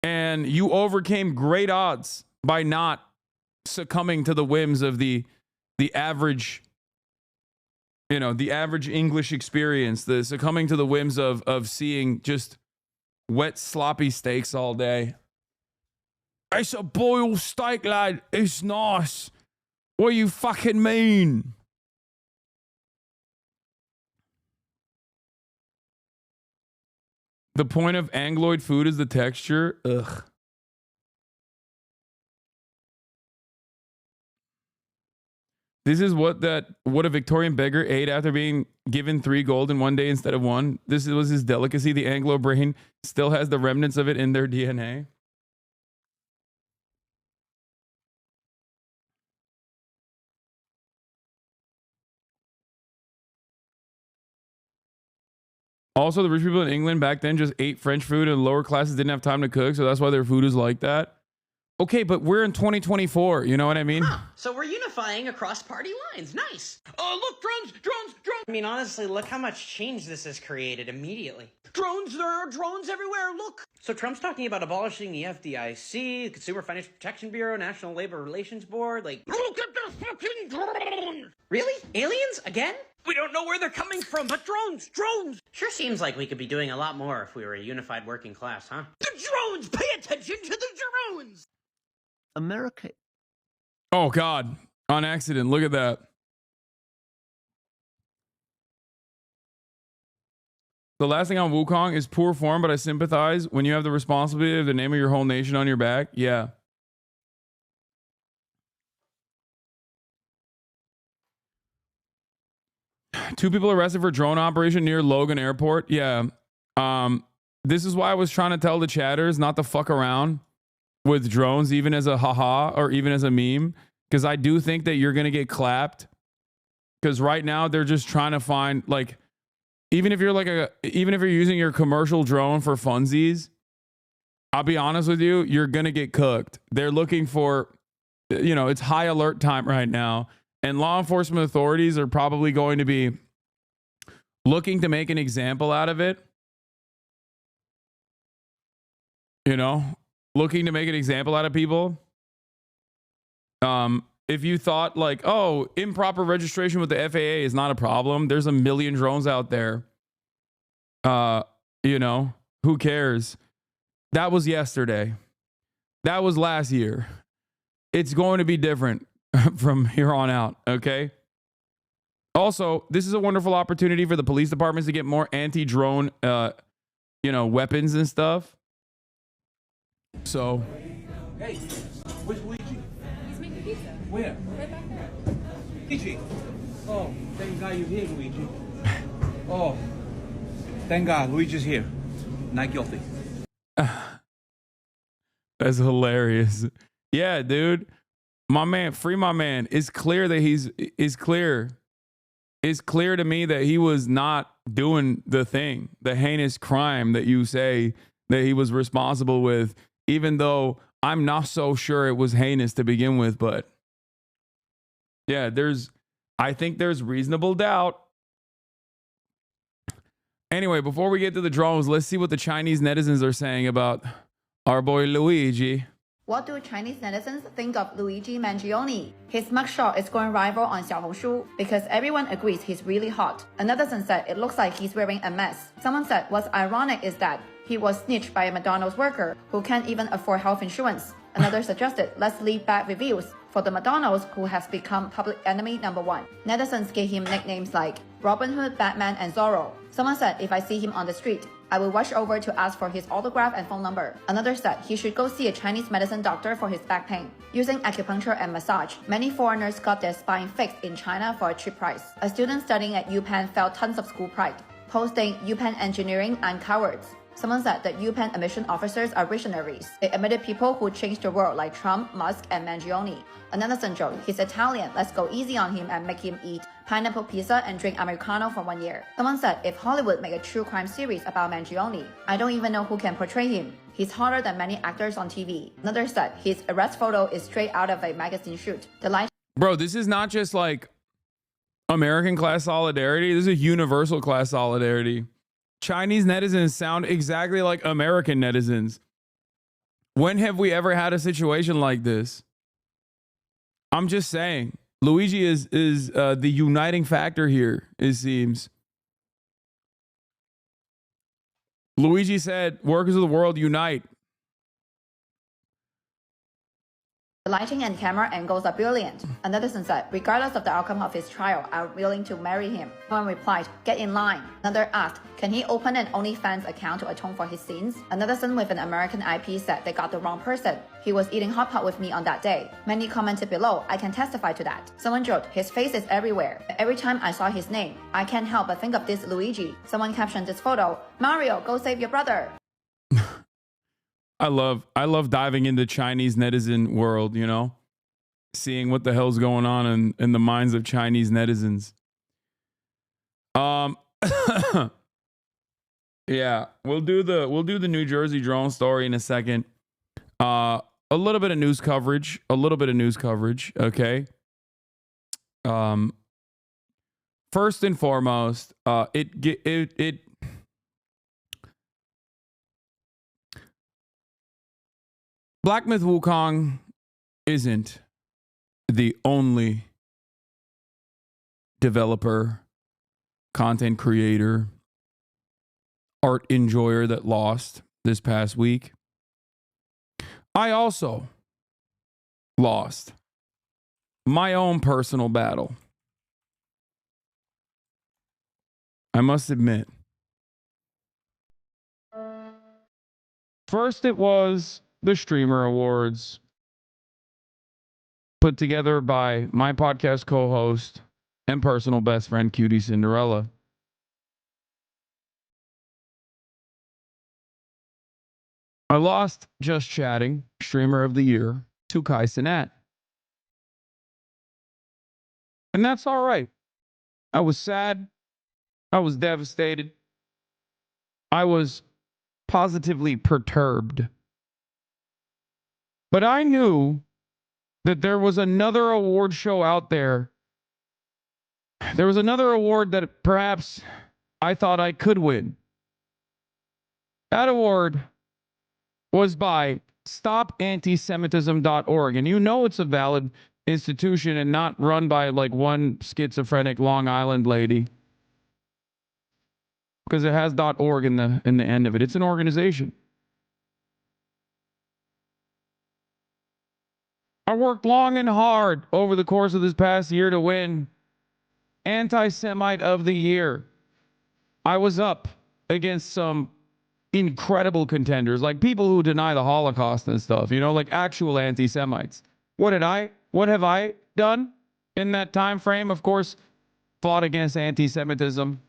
And you overcame great odds by not succumbing to the whims of the average, you know, the average English experience, the succumbing to the whims of seeing just wet, sloppy steaks all day. It's a boiled steak, lad. It's nice. What do you fucking mean? The point of Angloid food is the texture. Ugh. This is what a Victorian beggar ate after being given 3 gold in one day instead of 1. This was his delicacy. The Anglo brain still has the remnants of it in their DNA. Also, the rich people in England back then just ate French food, and lower classes didn't have time to cook, so that's why their food is like that. Okay, but we're in 2024, you know what I mean? Huh. So we're unifying across party lines. Nice. Oh, look, drones. I mean, honestly, look how much change this has created immediately. Drones, there are drones everywhere, look. So Trump's talking about abolishing the FDIC, the Consumer Financial Protection Bureau, National Labor Relations Board, like... Look at the fucking drone! Really? Aliens? Again? We don't know where they're coming from, but drones! Sure seems like we could be doing a lot more if we were a unified working class, huh? The drones! Pay attention to the drones! America. Oh, God. On accident. Look at that. The last thing on Wukong is poor form, but I sympathize when you have the responsibility of the name of your whole nation on your back. Yeah. Two people arrested for drone operation near Logan Airport. Yeah. This is why I was trying to tell the chatters not to fuck around with drones, even as a haha or even as a meme, because I do think that you're gonna get clapped. Because right now they're just trying to find, like, even if you're using your commercial drone for funsies, I'll be honest with you, you're gonna get cooked. They're looking for, you know, it's high alert time right now, and law enforcement authorities are probably going to be looking to make an example out of it. You know, looking to make an example out of people. If you thought like, oh, improper registration with the FAA is not a problem, there's a million drones out there. You know, who cares? That was yesterday. That was last year. It's going to be different from here on out, okay? Also, this is a wonderful opportunity for the police departments to get more anti-drone, you know, weapons and stuff. So, hey, where's Luigi? He's making pizza. Where? Right back there. Luigi. Oh, thank God you're here, Luigi. Oh, thank God Luigi's here. Not guilty. That's hilarious. Yeah, dude. My man, free my man. It's clear that he's clear. it's clear to me that he was not doing the thing, the heinous crime that you say that he was responsible with, even though I'm not so sure it was heinous to begin with. But yeah, I think there's reasonable doubt. Anyway, before we get to the drones, let's see what the Chinese netizens are saying about our boy Luigi. What do Chinese netizens think of Luigi Mangione? His mugshot is going viral on Xiaohongshu because everyone agrees he's really hot. Another son said it looks like he's wearing a mess. Someone said what's ironic is that he was snitched by a McDonald's worker who can't even afford health insurance. Another suggested let's leave bad reviews for the McDonald's who has become public enemy #1. Netizens gave him nicknames like Robin Hood, Batman, and Zorro. Someone said if I see him on the street, I will rush over to ask for his autograph and phone number. Another said he should go see a Chinese medicine doctor for his back pain. Using acupuncture and massage, many foreigners got their spine fixed in China for a cheap price. A student studying at UPenn felt tons of school pride, posting UPenn engineering and cowards. Someone said that UPenn admission officers are visionaries. They admitted people who changed the world like Trump, Musk, and Mangione. Another son joked, he's Italian, let's go easy on him and make him eat pineapple pizza and drink Americano for 1 year. Someone said if Hollywood make a true crime series about Mangione, I don't even know who can portray him. He's hotter than many actors on TV. Another said his arrest photo is straight out of a magazine shoot. The light. Bro, this is not just like American class solidarity. This is universal class solidarity. Chinese netizens sound exactly like American netizens. When have we ever had a situation like this? I'm just saying. Luigi is the uniting factor here, it seems. Luigi said, workers of the world unite. The lighting and camera angles are brilliant. Another son said, regardless of the outcome of his trial, I'm willing to marry him. One replied, get in line. Another asked, can he open an OnlyFans account to atone for his sins? Another son with an American IP said they got the wrong person. He was eating hot pot with me on that day. Many commented below, I can testify to that. Someone joked, his face is everywhere. Every time I saw his name, I can't help but think of this Luigi. Someone captioned this photo, Mario, go save your brother. I love diving into Chinese netizen world, you know, seeing what the hell's going on in the minds of Chinese netizens. Yeah, we'll do the New Jersey drone story in a second. A little bit of news coverage, okay? First and foremost, Black Myth Wukong isn't the only developer, content creator, art enjoyer that lost this past week. I also lost my own personal battle. I must admit. First, it was the Streamer Awards, put together by my podcast co-host and personal best friend, Cutie Cinderella. I lost Just Chatting, Streamer of the Year, to Kai Cenat. And that's all right. I was sad. I was devastated. I was positively perturbed. But I knew that there was another award show out there. There was another award that perhaps I thought I could win. That award was by StopAntisemitism.org. And you know it's a valid institution and not run by like one schizophrenic Long Island lady. Because it has .org in the end of it. It's an organization. I worked long and hard over the course of this past year to win Antisemite of the Year. I was up against some incredible contenders, like people who deny the Holocaust and stuff, you know, like actual anti-Semites. What have I done in that time frame? Of course, fought against anti-Semitism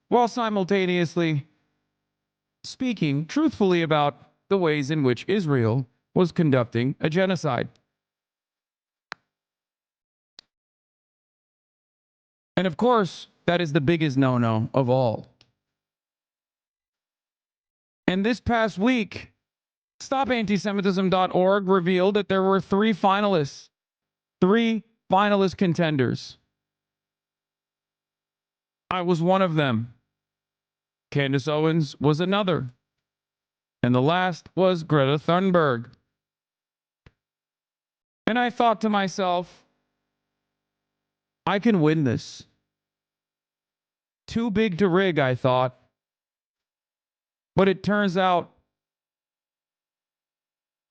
while simultaneously speaking truthfully about the ways in which Israel was conducting a genocide. And of course, that is the biggest no-no of all. And this past week, StopAntisemitism.org revealed that there were three finalist contenders. I was one of them. Candace Owens was another. And the last was Greta Thunberg. And I thought to myself, I can win this. Too big to rig, I thought. But it turns out,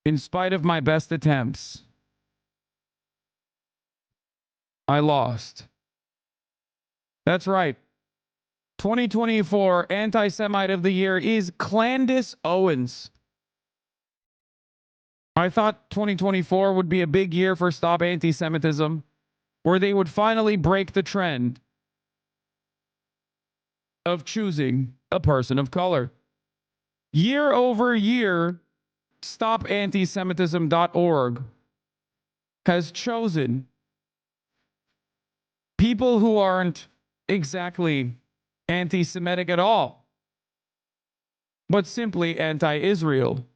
in spite of my best attempts, I lost. That's right. 2024 Anti-Semite of the Year is Candace Owens. I thought 2024 would be a big year for Stop Anti-Semitism, where they would finally break the trend of choosing a person of color. Year over year, StopAntisemitism.org has chosen people who aren't exactly anti-Semitic at all, but simply anti-Israel.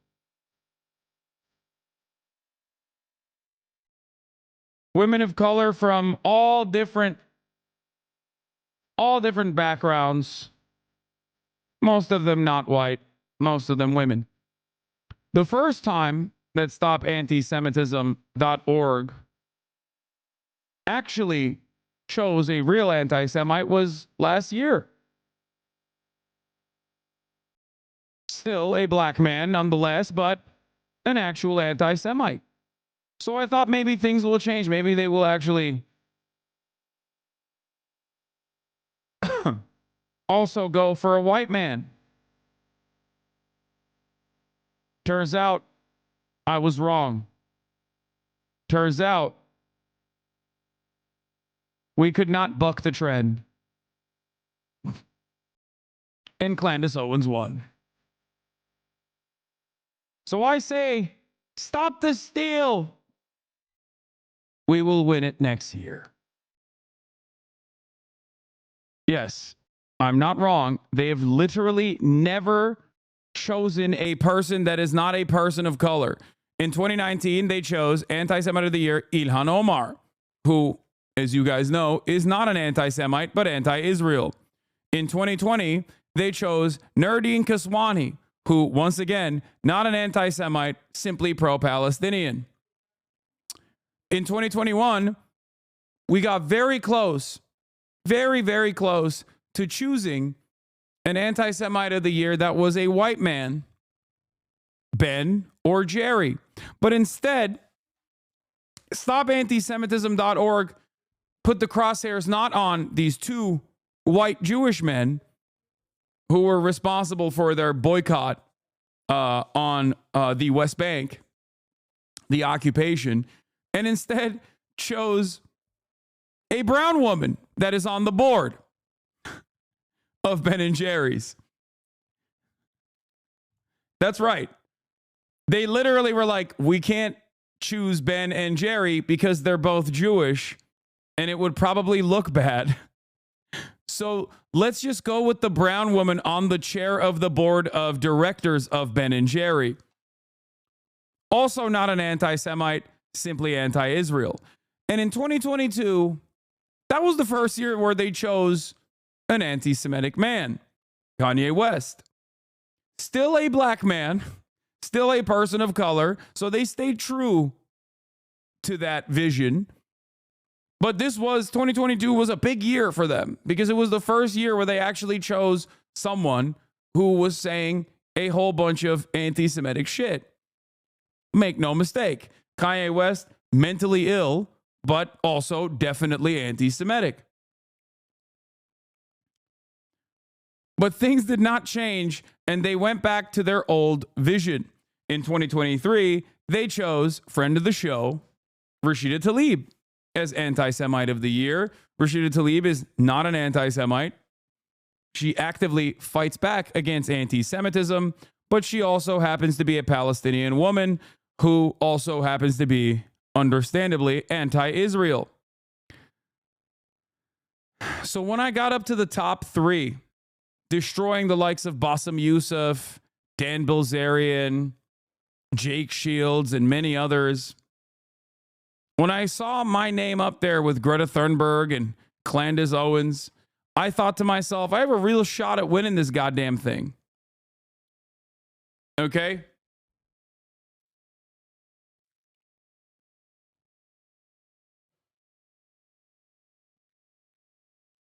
Women of color from all different backgrounds, most of them not white, most of them women. The first time that StopAntisemitism.org actually chose a real anti-Semite was last year. Still a black man nonetheless, but an actual anti-Semite. So I thought maybe things will change. Maybe they will actually also go for a white man. Turns out I was wrong. Turns out we could not buck the trend. And Candace Owens won. So I say, stop the steal. We will win it next year. Yes, I'm not wrong. They have literally never chosen a person that is not a person of color. In 2019, they chose Anti-Semite of the Year Ilhan Omar, who, as you guys know, is not an anti-Semite, but anti-Israel. In 2020, they chose Nurdin Kaswani, who, once again, not an anti-Semite, simply pro-Palestinian. In 2021, we got very close, very, very close to choosing an anti-Semite of the year that was a white man, Ben or Jerry. But instead, StopAntisemitism.org put the crosshairs not on these two white Jewish men who were responsible for their boycott on the West Bank, the occupation, and instead chose a brown woman that is on the board of Ben and Jerry's. That's right. They literally were like, we can't choose Ben and Jerry because they're both Jewish and it would probably look bad. So let's just go with the brown woman on the chair of the board of directors of Ben and Jerry. Also not an anti-Semite, simply anti-Israel. And in 2022, that was the first year where they chose an anti-Semitic man, Kanye West. Still a black man, still a person of color, so they stayed true to that vision. But 2022 was a big year for them because it was the first year where they actually chose someone who was saying a whole bunch of anti-Semitic shit. Make no mistake, Kanye West, mentally ill, but also definitely anti-Semitic. But things did not change, and they went back to their old vision. In 2023, they chose friend of the show, Rashida Tlaib, as Anti-Semite of the Year. Rashida Tlaib is not an anti-Semite. She actively fights back against anti-Semitism, but she also happens to be a Palestinian woman who also happens to be, understandably, anti-Israel. So when I got up to the top 3, destroying the likes of Bassem Youssef, Dan Bilzerian, Jake Shields, and many others, when I saw my name up there with Greta Thunberg and Candace Owens, I thought to myself, I have a real shot at winning this goddamn thing. Okay?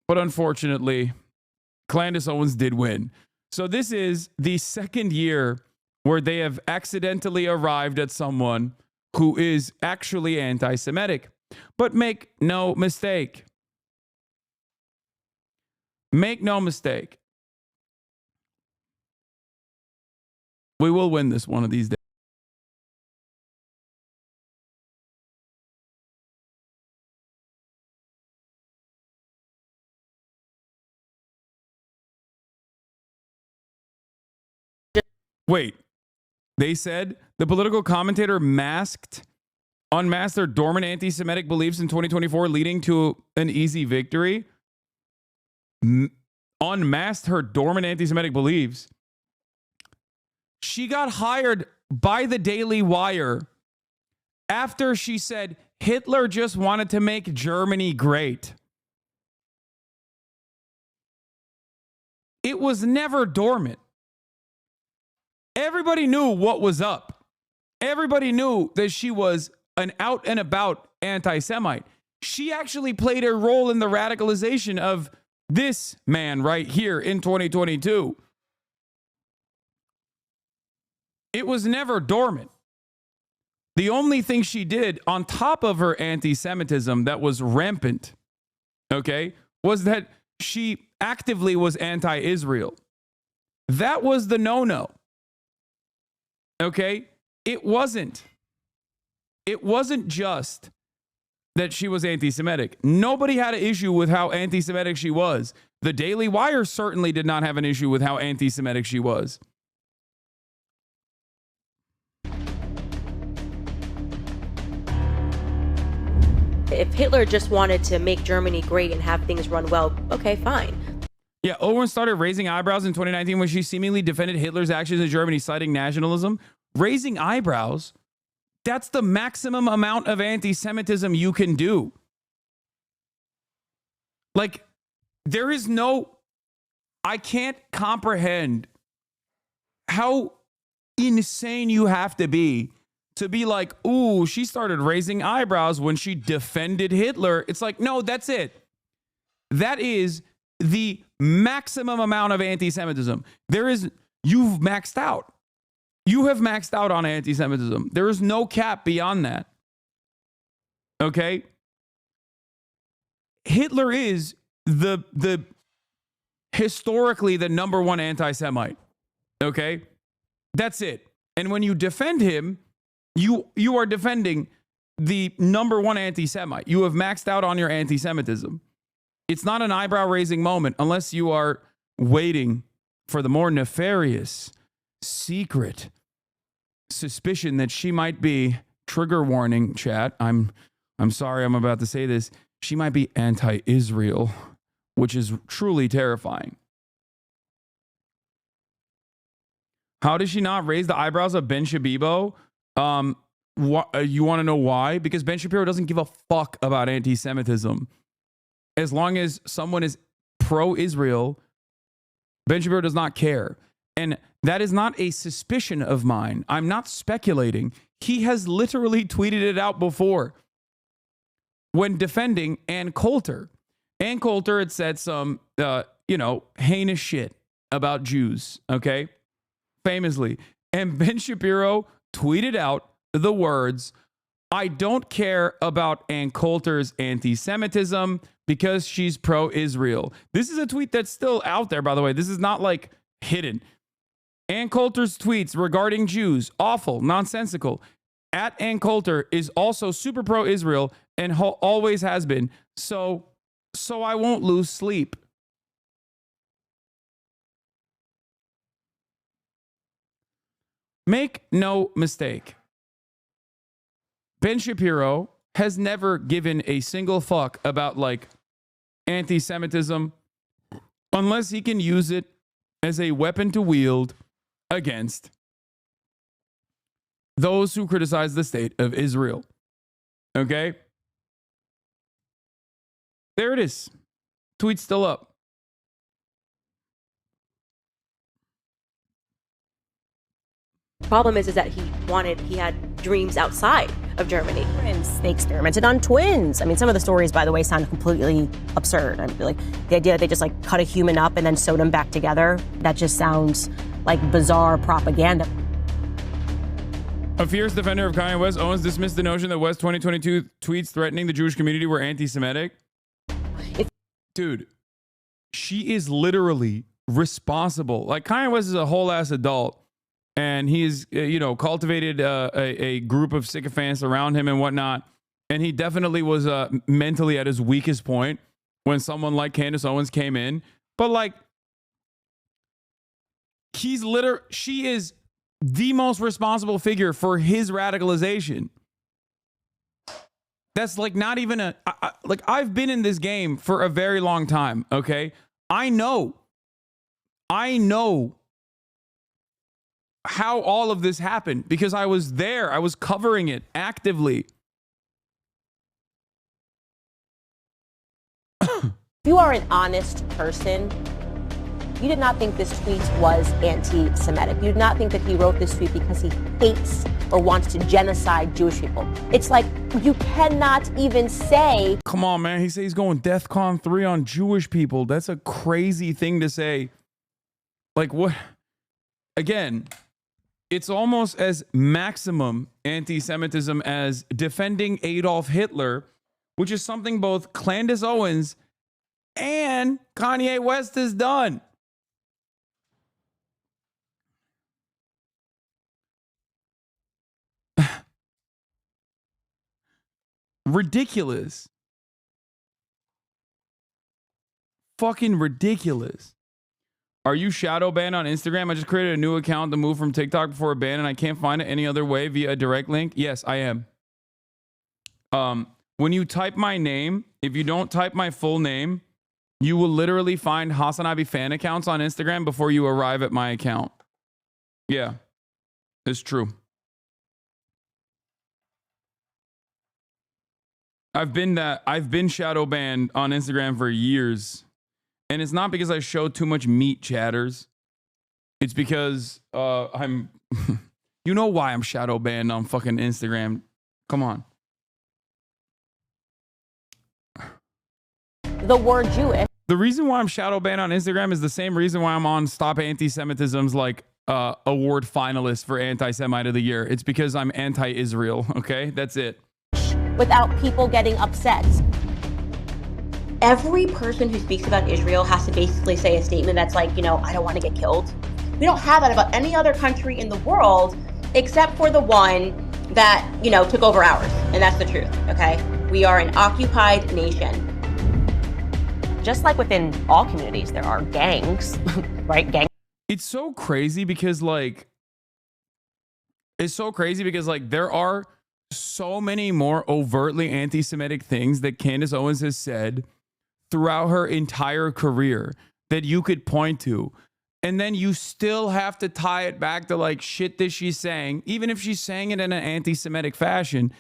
But unfortunately, Candace Owens did win. So this is the second year where they have accidentally arrived at someone who is actually anti-Semitic. But make no mistake. Make no mistake. We will win this one of these days. Wait, they said the political commentator unmasked their dormant anti-Semitic beliefs in 2024, leading to an easy victory. Unmasked her dormant anti-Semitic beliefs. She got hired by the Daily Wire after she said Hitler just wanted to make Germany great. It was never dormant. Everybody knew what was up. Everybody knew that she was an out and about anti-Semite. She actually played a role in the radicalization of this man right here in 2022. It was never dormant. The only thing she did on top of her anti-Semitism that was rampant, okay, was that she actively was anti-Israel. That was the no-no. Okay? It wasn't just that she was anti-Semitic. Nobody had an issue with how anti-Semitic she was. The Daily Wire certainly did not have an issue with how anti-Semitic she was. If Hitler just wanted to make Germany great and have things run well, okay, fine. Yeah, Owens started raising eyebrows in 2019 when she seemingly defended Hitler's actions in Germany, citing nationalism. Raising eyebrows? That's the maximum amount of anti-Semitism you can do. Like, there is no... I can't comprehend how insane you have to be like, ooh, she started raising eyebrows when she defended Hitler. It's like, no, that's it. That is the maximum amount of anti-Semitism. You've maxed out. You have maxed out on anti-Semitism. There is no cap beyond that. Okay? Hitler is the historically the number one anti-Semite. Okay? That's it. And when you defend him, you are defending the number one anti-Semite. You have maxed out on your anti-Semitism. It's not an eyebrow-raising moment unless you are waiting for the more nefarious, secret suspicion that she might be, trigger warning, chat, I'm sorry I'm about to say this, she might be anti-Israel, which is truly terrifying. How does she not raise the eyebrows of Ben Shabibo? You want to know why? Because Ben Shapiro doesn't give a fuck about anti-Semitism. As long as someone is pro-Israel, Ben Shapiro does not care. And that is not a suspicion of mine. I'm not speculating. He has literally tweeted it out before when defending Ann Coulter. Ann Coulter had said some, heinous shit about Jews, okay? Famously. And Ben Shapiro tweeted out the words, I don't care about Ann Coulter's anti-Semitism because she's pro-Israel. This is a tweet that's still out there, by the way. This is not like hidden. Ann Coulter's tweets regarding Jews, awful, nonsensical. At Ann Coulter is also super pro-Israel and always has been. So I won't lose sleep. Make no mistake. Ben Shapiro has never given a single fuck about, like, anti-Semitism unless he can use it as a weapon to wield against those who criticize the state of Israel. Okay? There it is. Tweet's still up. Problem is that he had dreams outside of Germany. They experimented on twins. I mean, some of the stories, by the way, sound completely absurd. I mean, like the idea that they just like cut a human up and then sewed them back together. That just sounds like bizarre propaganda. A fierce defender of Kanye West, Owens dismissed the notion that West's 2022 tweets threatening the Jewish community were anti-Semitic. Dude, she is literally responsible. Like, Kanye West is a whole ass adult, and he's, cultivated a group of sycophants around him and whatnot. And he definitely was mentally at his weakest point when someone like Candace Owens came in. But like, she is the most responsible figure for his radicalization. That's like not even I've been in this game for a very long time. Okay. I know how all of this happened because I was there. I was covering it actively. If you are an honest person, you did not think this tweet was anti-Semitic. You did not think that he wrote this tweet because he hates or wants to genocide Jewish people. It's like you cannot even say. Come on, man. He said he's going DEFCON 3 on Jewish people. That's a crazy thing to say. Like, what? Again, it's almost as maximum anti-Semitism as defending Adolf Hitler, which is something both Candace Owens and Kanye West has done. Ridiculous. Fucking ridiculous. Are you shadow banned on Instagram? I just created a new account to move from TikTok before a ban and I can't find it any other way via a direct link. Yes, I am. When you type my name, if you don't type my full name, you will literally find Hasan Abi fan accounts on Instagram before you arrive at my account. Yeah, it's true. I've been shadow banned on Instagram for years. And it's not because I show too much meat, chatters. It's because I'm you know why I'm shadow banned on fucking Instagram. Come on. The word Jewish. The reason why I'm shadow banned on Instagram is the same reason why I'm on Stop Anti-Semitism's like award finalist for Anti-Semite of the Year. It's because I'm anti-Israel, okay? That's it. Without people getting upset. Every person who speaks about Israel has to basically say a statement that's like, I don't want to get killed. We don't have that about any other country in the world except for the one that, took over ours. And that's the truth, okay? We are an occupied nation. Just like within all communities, there are gangs, right? It's so crazy because there are so many more overtly anti-Semitic things that Candace Owens has said throughout her entire career that you could point to. And then you still have to tie it back to like shit that she's saying, even if she's saying it in an anti-Semitic fashion,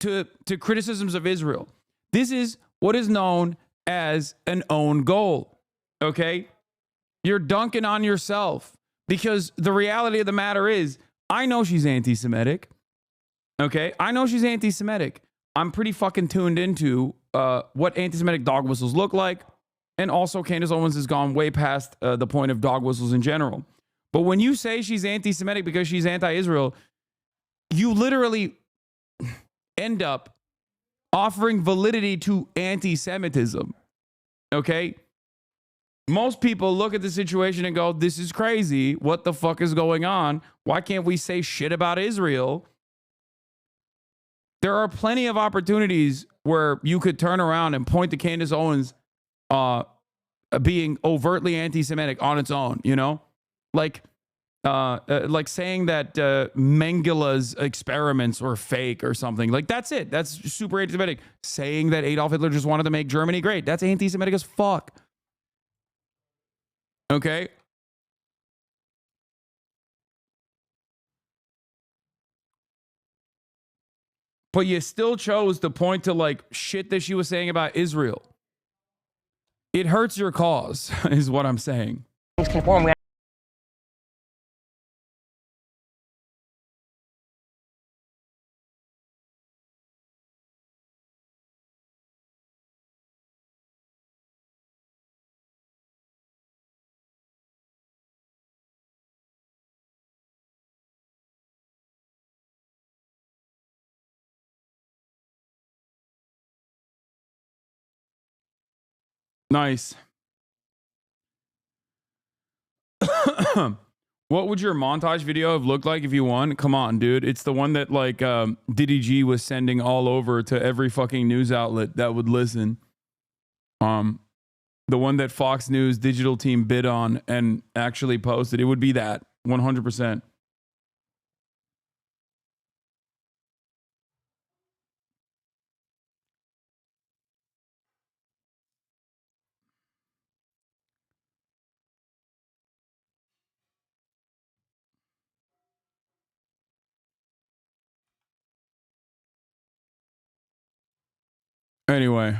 to criticisms of Israel. This is what is known as an own goal. Okay? You're dunking on yourself because the reality of the matter is, I know she's anti-Semitic. Okay, I know she's anti-Semitic. I'm pretty fucking tuned into what anti-Semitic dog whistles look like. And also Candace Owens has gone way past the point of dog whistles in general. But when you say she's anti-Semitic because she's anti-Israel, you literally end up offering validity to anti-Semitism. Okay? Most people look at the situation and go, this is crazy. What the fuck is going on? Why can't we say shit about Israel? There are plenty of opportunities where you could turn around and point to Candace Owens being overtly anti-Semitic on its own, Like, like saying that Mengele's experiments were fake or something. Like, that's it. That's super anti-Semitic. Saying that Adolf Hitler just wanted to make Germany great. That's anti-Semitic as fuck. Okay? But you still chose to point to, like, shit that she was saying about Israel. It hurts your cause, is what I'm saying. Conform. Nice. What would your montage video have looked like if you won? Come on, dude. It's the one that, like, Diddy G was sending all over to every fucking news outlet that would listen. The one that Fox News digital team bid on and actually posted. It would be that 100%. Anyway,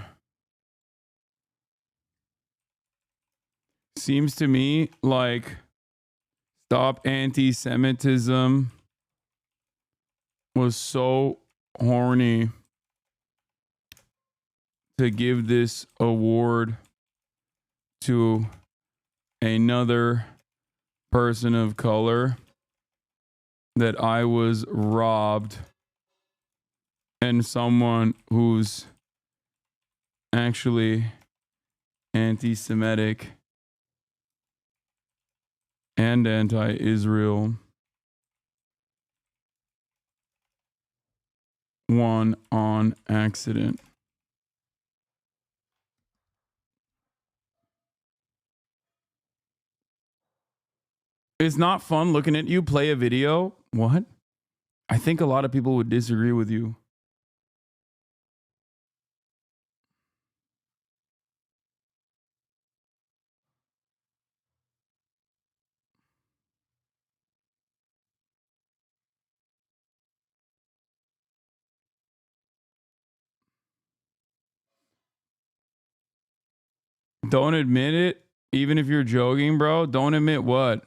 seems to me like Stop Anti-Semitism was so horny to give this award to another person of color that I was robbed, and someone who's actually anti-Semitic and anti-Israel won on accident. It's not fun looking at you play a video. What? I think a lot of people would disagree with you. Don't admit it, even if you're joking, bro. Don't admit what?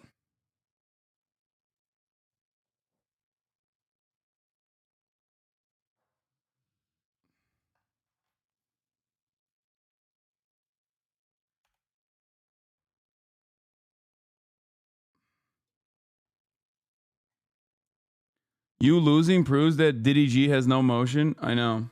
You losing proves that Diddy G has no motion. I know.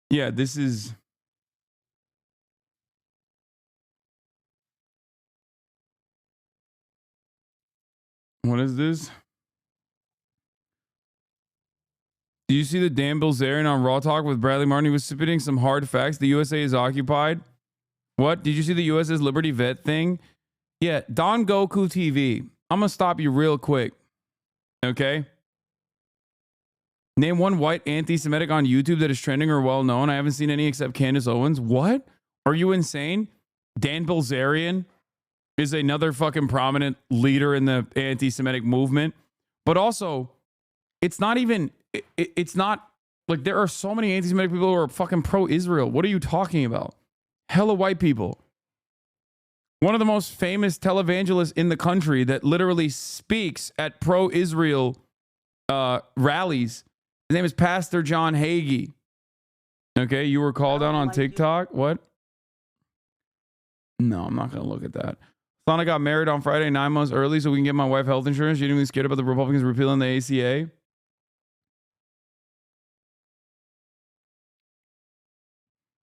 Yeah, this is. What is this? Do you see the Dan Bilzerian on Raw Talk with Bradley Martin? He was spitting some hard facts. The USA is occupied. What? Did you see the USS Liberty Vet thing? Yeah, Don Goku TV. I'm going to stop you real quick. Okay? Name one white anti-Semitic on YouTube that is trending or well known. I haven't seen any except Candace Owens. What? Are you insane? Dan Bilzerian is another fucking prominent leader in the anti-Semitic movement. But also, it's not even, it's not, like, there are so many anti-Semitic people who are fucking pro-Israel. What are you talking about? Hella white people. One of the most famous televangelists in the country that literally speaks at pro-Israel rallies. His name is Pastor John Hagee. Okay, you were called out on TikTok. What? No, I'm not going to look at that. Thought I got married on Friday 9 months early so we can get my wife health insurance. You didn't even scared about the Republicans repealing the ACA.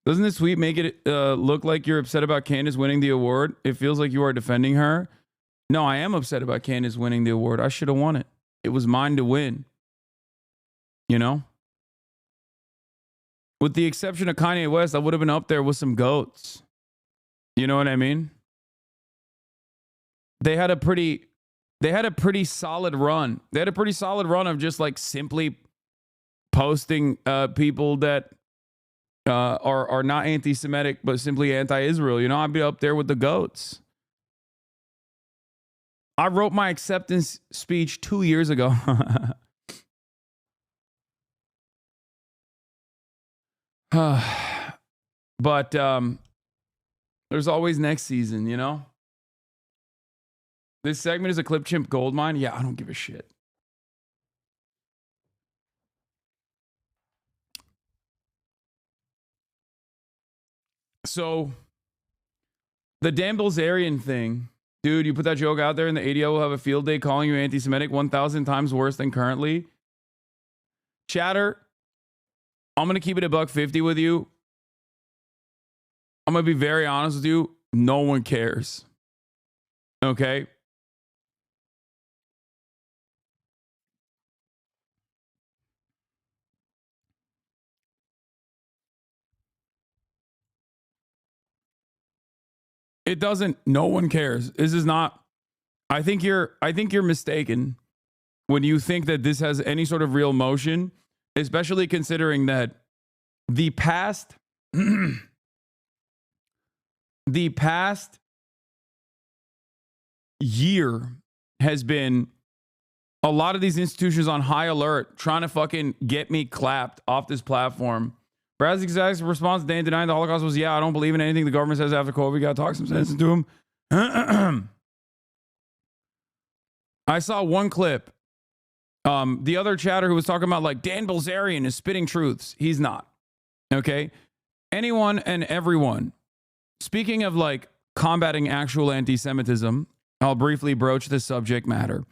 Doesn't this tweet make it look like you're upset about Candace winning the award? It feels like you are defending her. No, I am upset about Candace winning the award. I should have won it. It was mine to win. You know? With the exception of Kanye West, I would have been up there with some goats. You know what I mean? They had a pretty solid run. They had a pretty solid run of just like simply posting people that are not anti-Semitic, but simply anti-Israel. You know, I'd be up there with the goats. I wrote my acceptance speech 2 years ago. But there's always next season, you know? This segment is a Clip Chimp gold mine. Yeah, I don't give a shit. So, the Dan Bilzerian thing, dude, you put that joke out there and the ADL will have a field day calling you anti-Semitic 1,000 times worse than currently. Chatter, I'm going to keep it $1.50 with you. I'm going to be very honest with you. No one cares. Okay? It doesn't. No one cares. This is not. I think you're mistaken when you think that this has any sort of real motion, especially considering that the past year has been a lot of these institutions on high alert trying to fucking get me clapped off this platform. Brad's exact response, Dan denying the Holocaust was, yeah, I don't believe in anything the government says after COVID. Got to talk some sense into him. I saw one clip. The other chatter who was talking about like Dan Bilzerian is spitting truths. He's not. Okay. Anyone and everyone. Speaking of like combating actual anti-Semitism, I'll briefly broach this subject matter.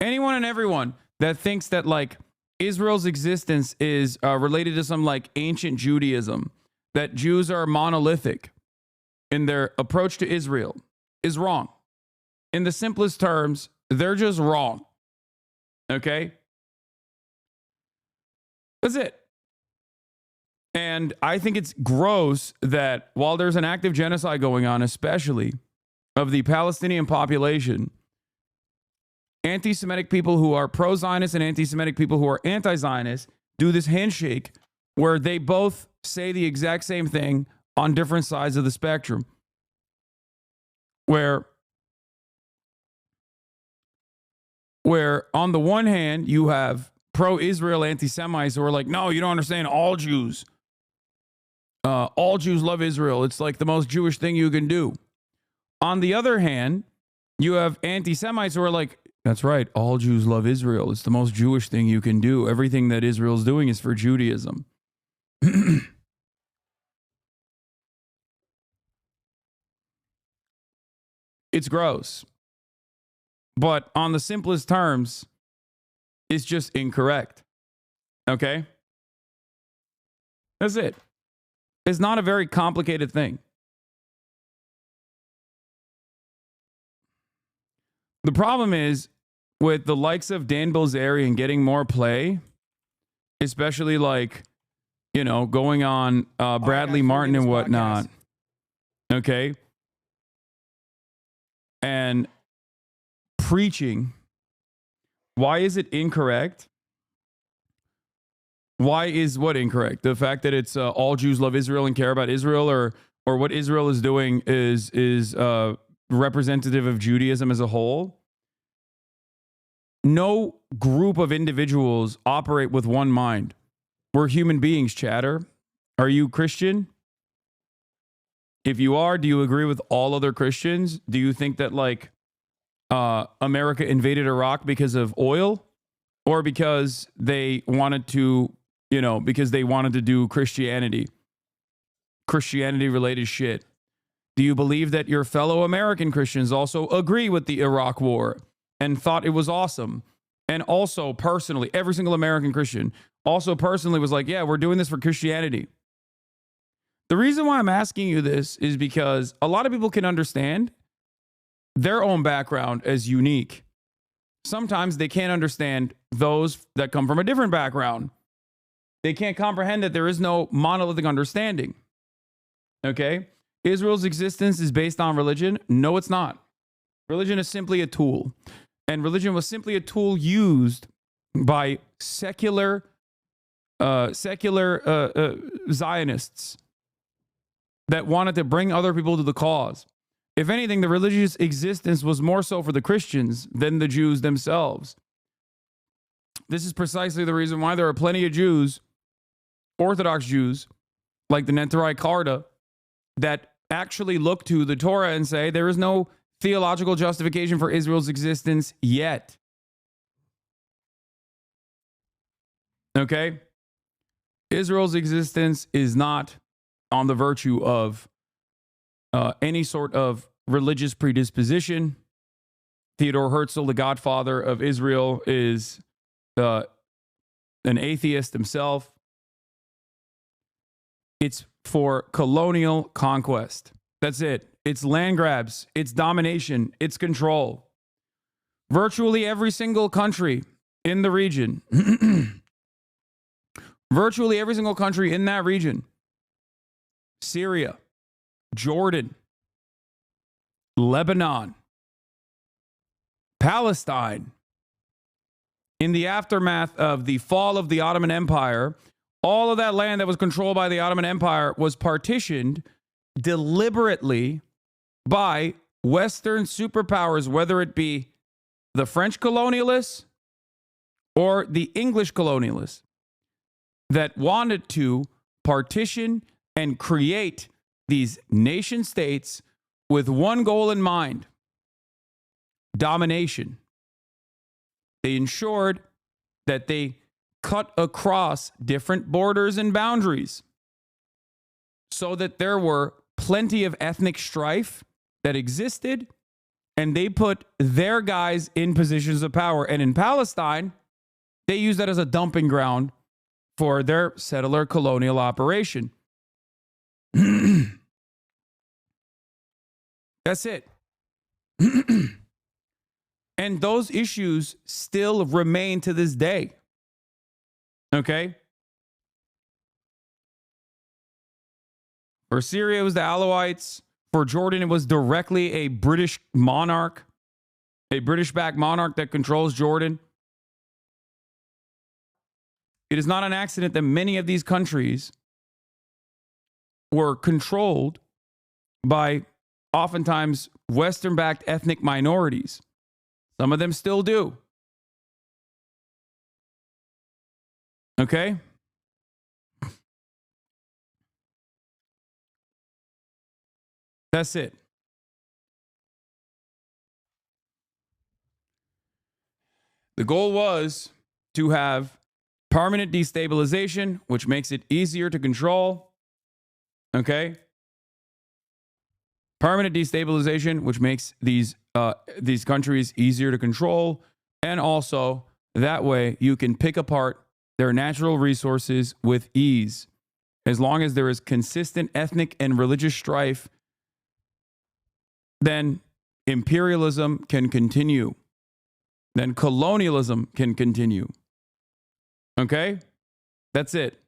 Anyone and everyone that thinks that like Israel's existence is related to some like ancient Judaism, that Jews are monolithic in their approach to Israel, is wrong. In the simplest terms, they're just wrong. Okay? That's it. And I think it's gross that while there's an active genocide going on, especially of the Palestinian population, anti-Semitic people who are pro-Zionist and anti-Semitic people who are anti-Zionist do this handshake where they both say the exact same thing on different sides of the spectrum. Where on the one hand, you have pro-Israel anti-Semites who are like, no, you don't understand, all Jews love Israel. It's like the most Jewish thing you can do. On the other hand, you have anti-Semites who are like, that's right, all Jews love Israel. It's the most Jewish thing you can do. Everything that Israel's doing is for Judaism. It's gross. But on the simplest terms, it's just incorrect. Okay? That's it. It's not a very complicated thing. The problem is with the likes of Dan Bilzerian getting more play, especially like, you know, going on Bradley Martin and whatnot. Okay. And preaching. Why is it incorrect? Why is what incorrect? The fact that it's all Jews love Israel and care about Israel, or what Israel is doing is representative of Judaism as a whole? No group of individuals operate with one mind. We're human beings, chatter. Are you Christian? If you are, do you agree with all other Christians? Do you think that like America invaded Iraq because of oil, or because they wanted to, because they wanted to do Christianity related shit? Do you believe that your fellow American Christians also agree with the Iraq war and thought it was awesome? And also personally, every single American Christian also personally was like, yeah, we're doing this for Christianity. The reason why I'm asking you this is because a lot of people can understand their own background as unique. Sometimes they can't understand those that come from a different background. They can't comprehend that there is no monolithic understanding. Okay? Israel's existence is based on religion? No, it's not. Religion is simply a tool. And religion was simply a tool used by secular Zionists that wanted to bring other people to the cause. If anything, the religious existence was more so for the Christians than the Jews themselves. This is precisely the reason why there are plenty of Jews, Orthodox Jews, like the Neturei Karta, that actually look to the Torah and say there is no theological justification for Israel's existence yet. Okay? Israel's existence is not on the virtue of any sort of religious predisposition. Theodore Herzl, the godfather of Israel, is an atheist himself. It's for colonial conquest. That's it. It's land grabs. It's domination. It's control. Virtually every single country in the region, virtually every single country in that region, Syria, Jordan, Lebanon, Palestine, in the aftermath of the fall of the Ottoman Empire, all of that land that was controlled by the Ottoman Empire was partitioned deliberately by Western superpowers, whether it be the French colonialists or the English colonialists, that wanted to partition and create these nation states with one goal in mind: domination. They ensured that they cut across different borders and boundaries so that there were plenty of ethnic strife that existed, and they put their guys in positions of power. And in Palestine, they use that as a dumping ground for their settler colonial operation. That's it. And those issues still remain to this day. Okay? For Syria, it was the Alawites. For Jordan, it was directly a British monarch, a British-backed monarch that controls Jordan. It is not an accident that many of these countries were controlled by oftentimes Western-backed ethnic minorities. Some of them still do. Okay? That's it. The goal was to have permanent destabilization, which makes it easier to control. Okay? Permanent destabilization, which makes these countries easier to control. And also, that way, you can pick apart their natural resources with ease. As long as there is consistent ethnic and religious strife, then imperialism can continue. Then colonialism can continue. Okay? That's it.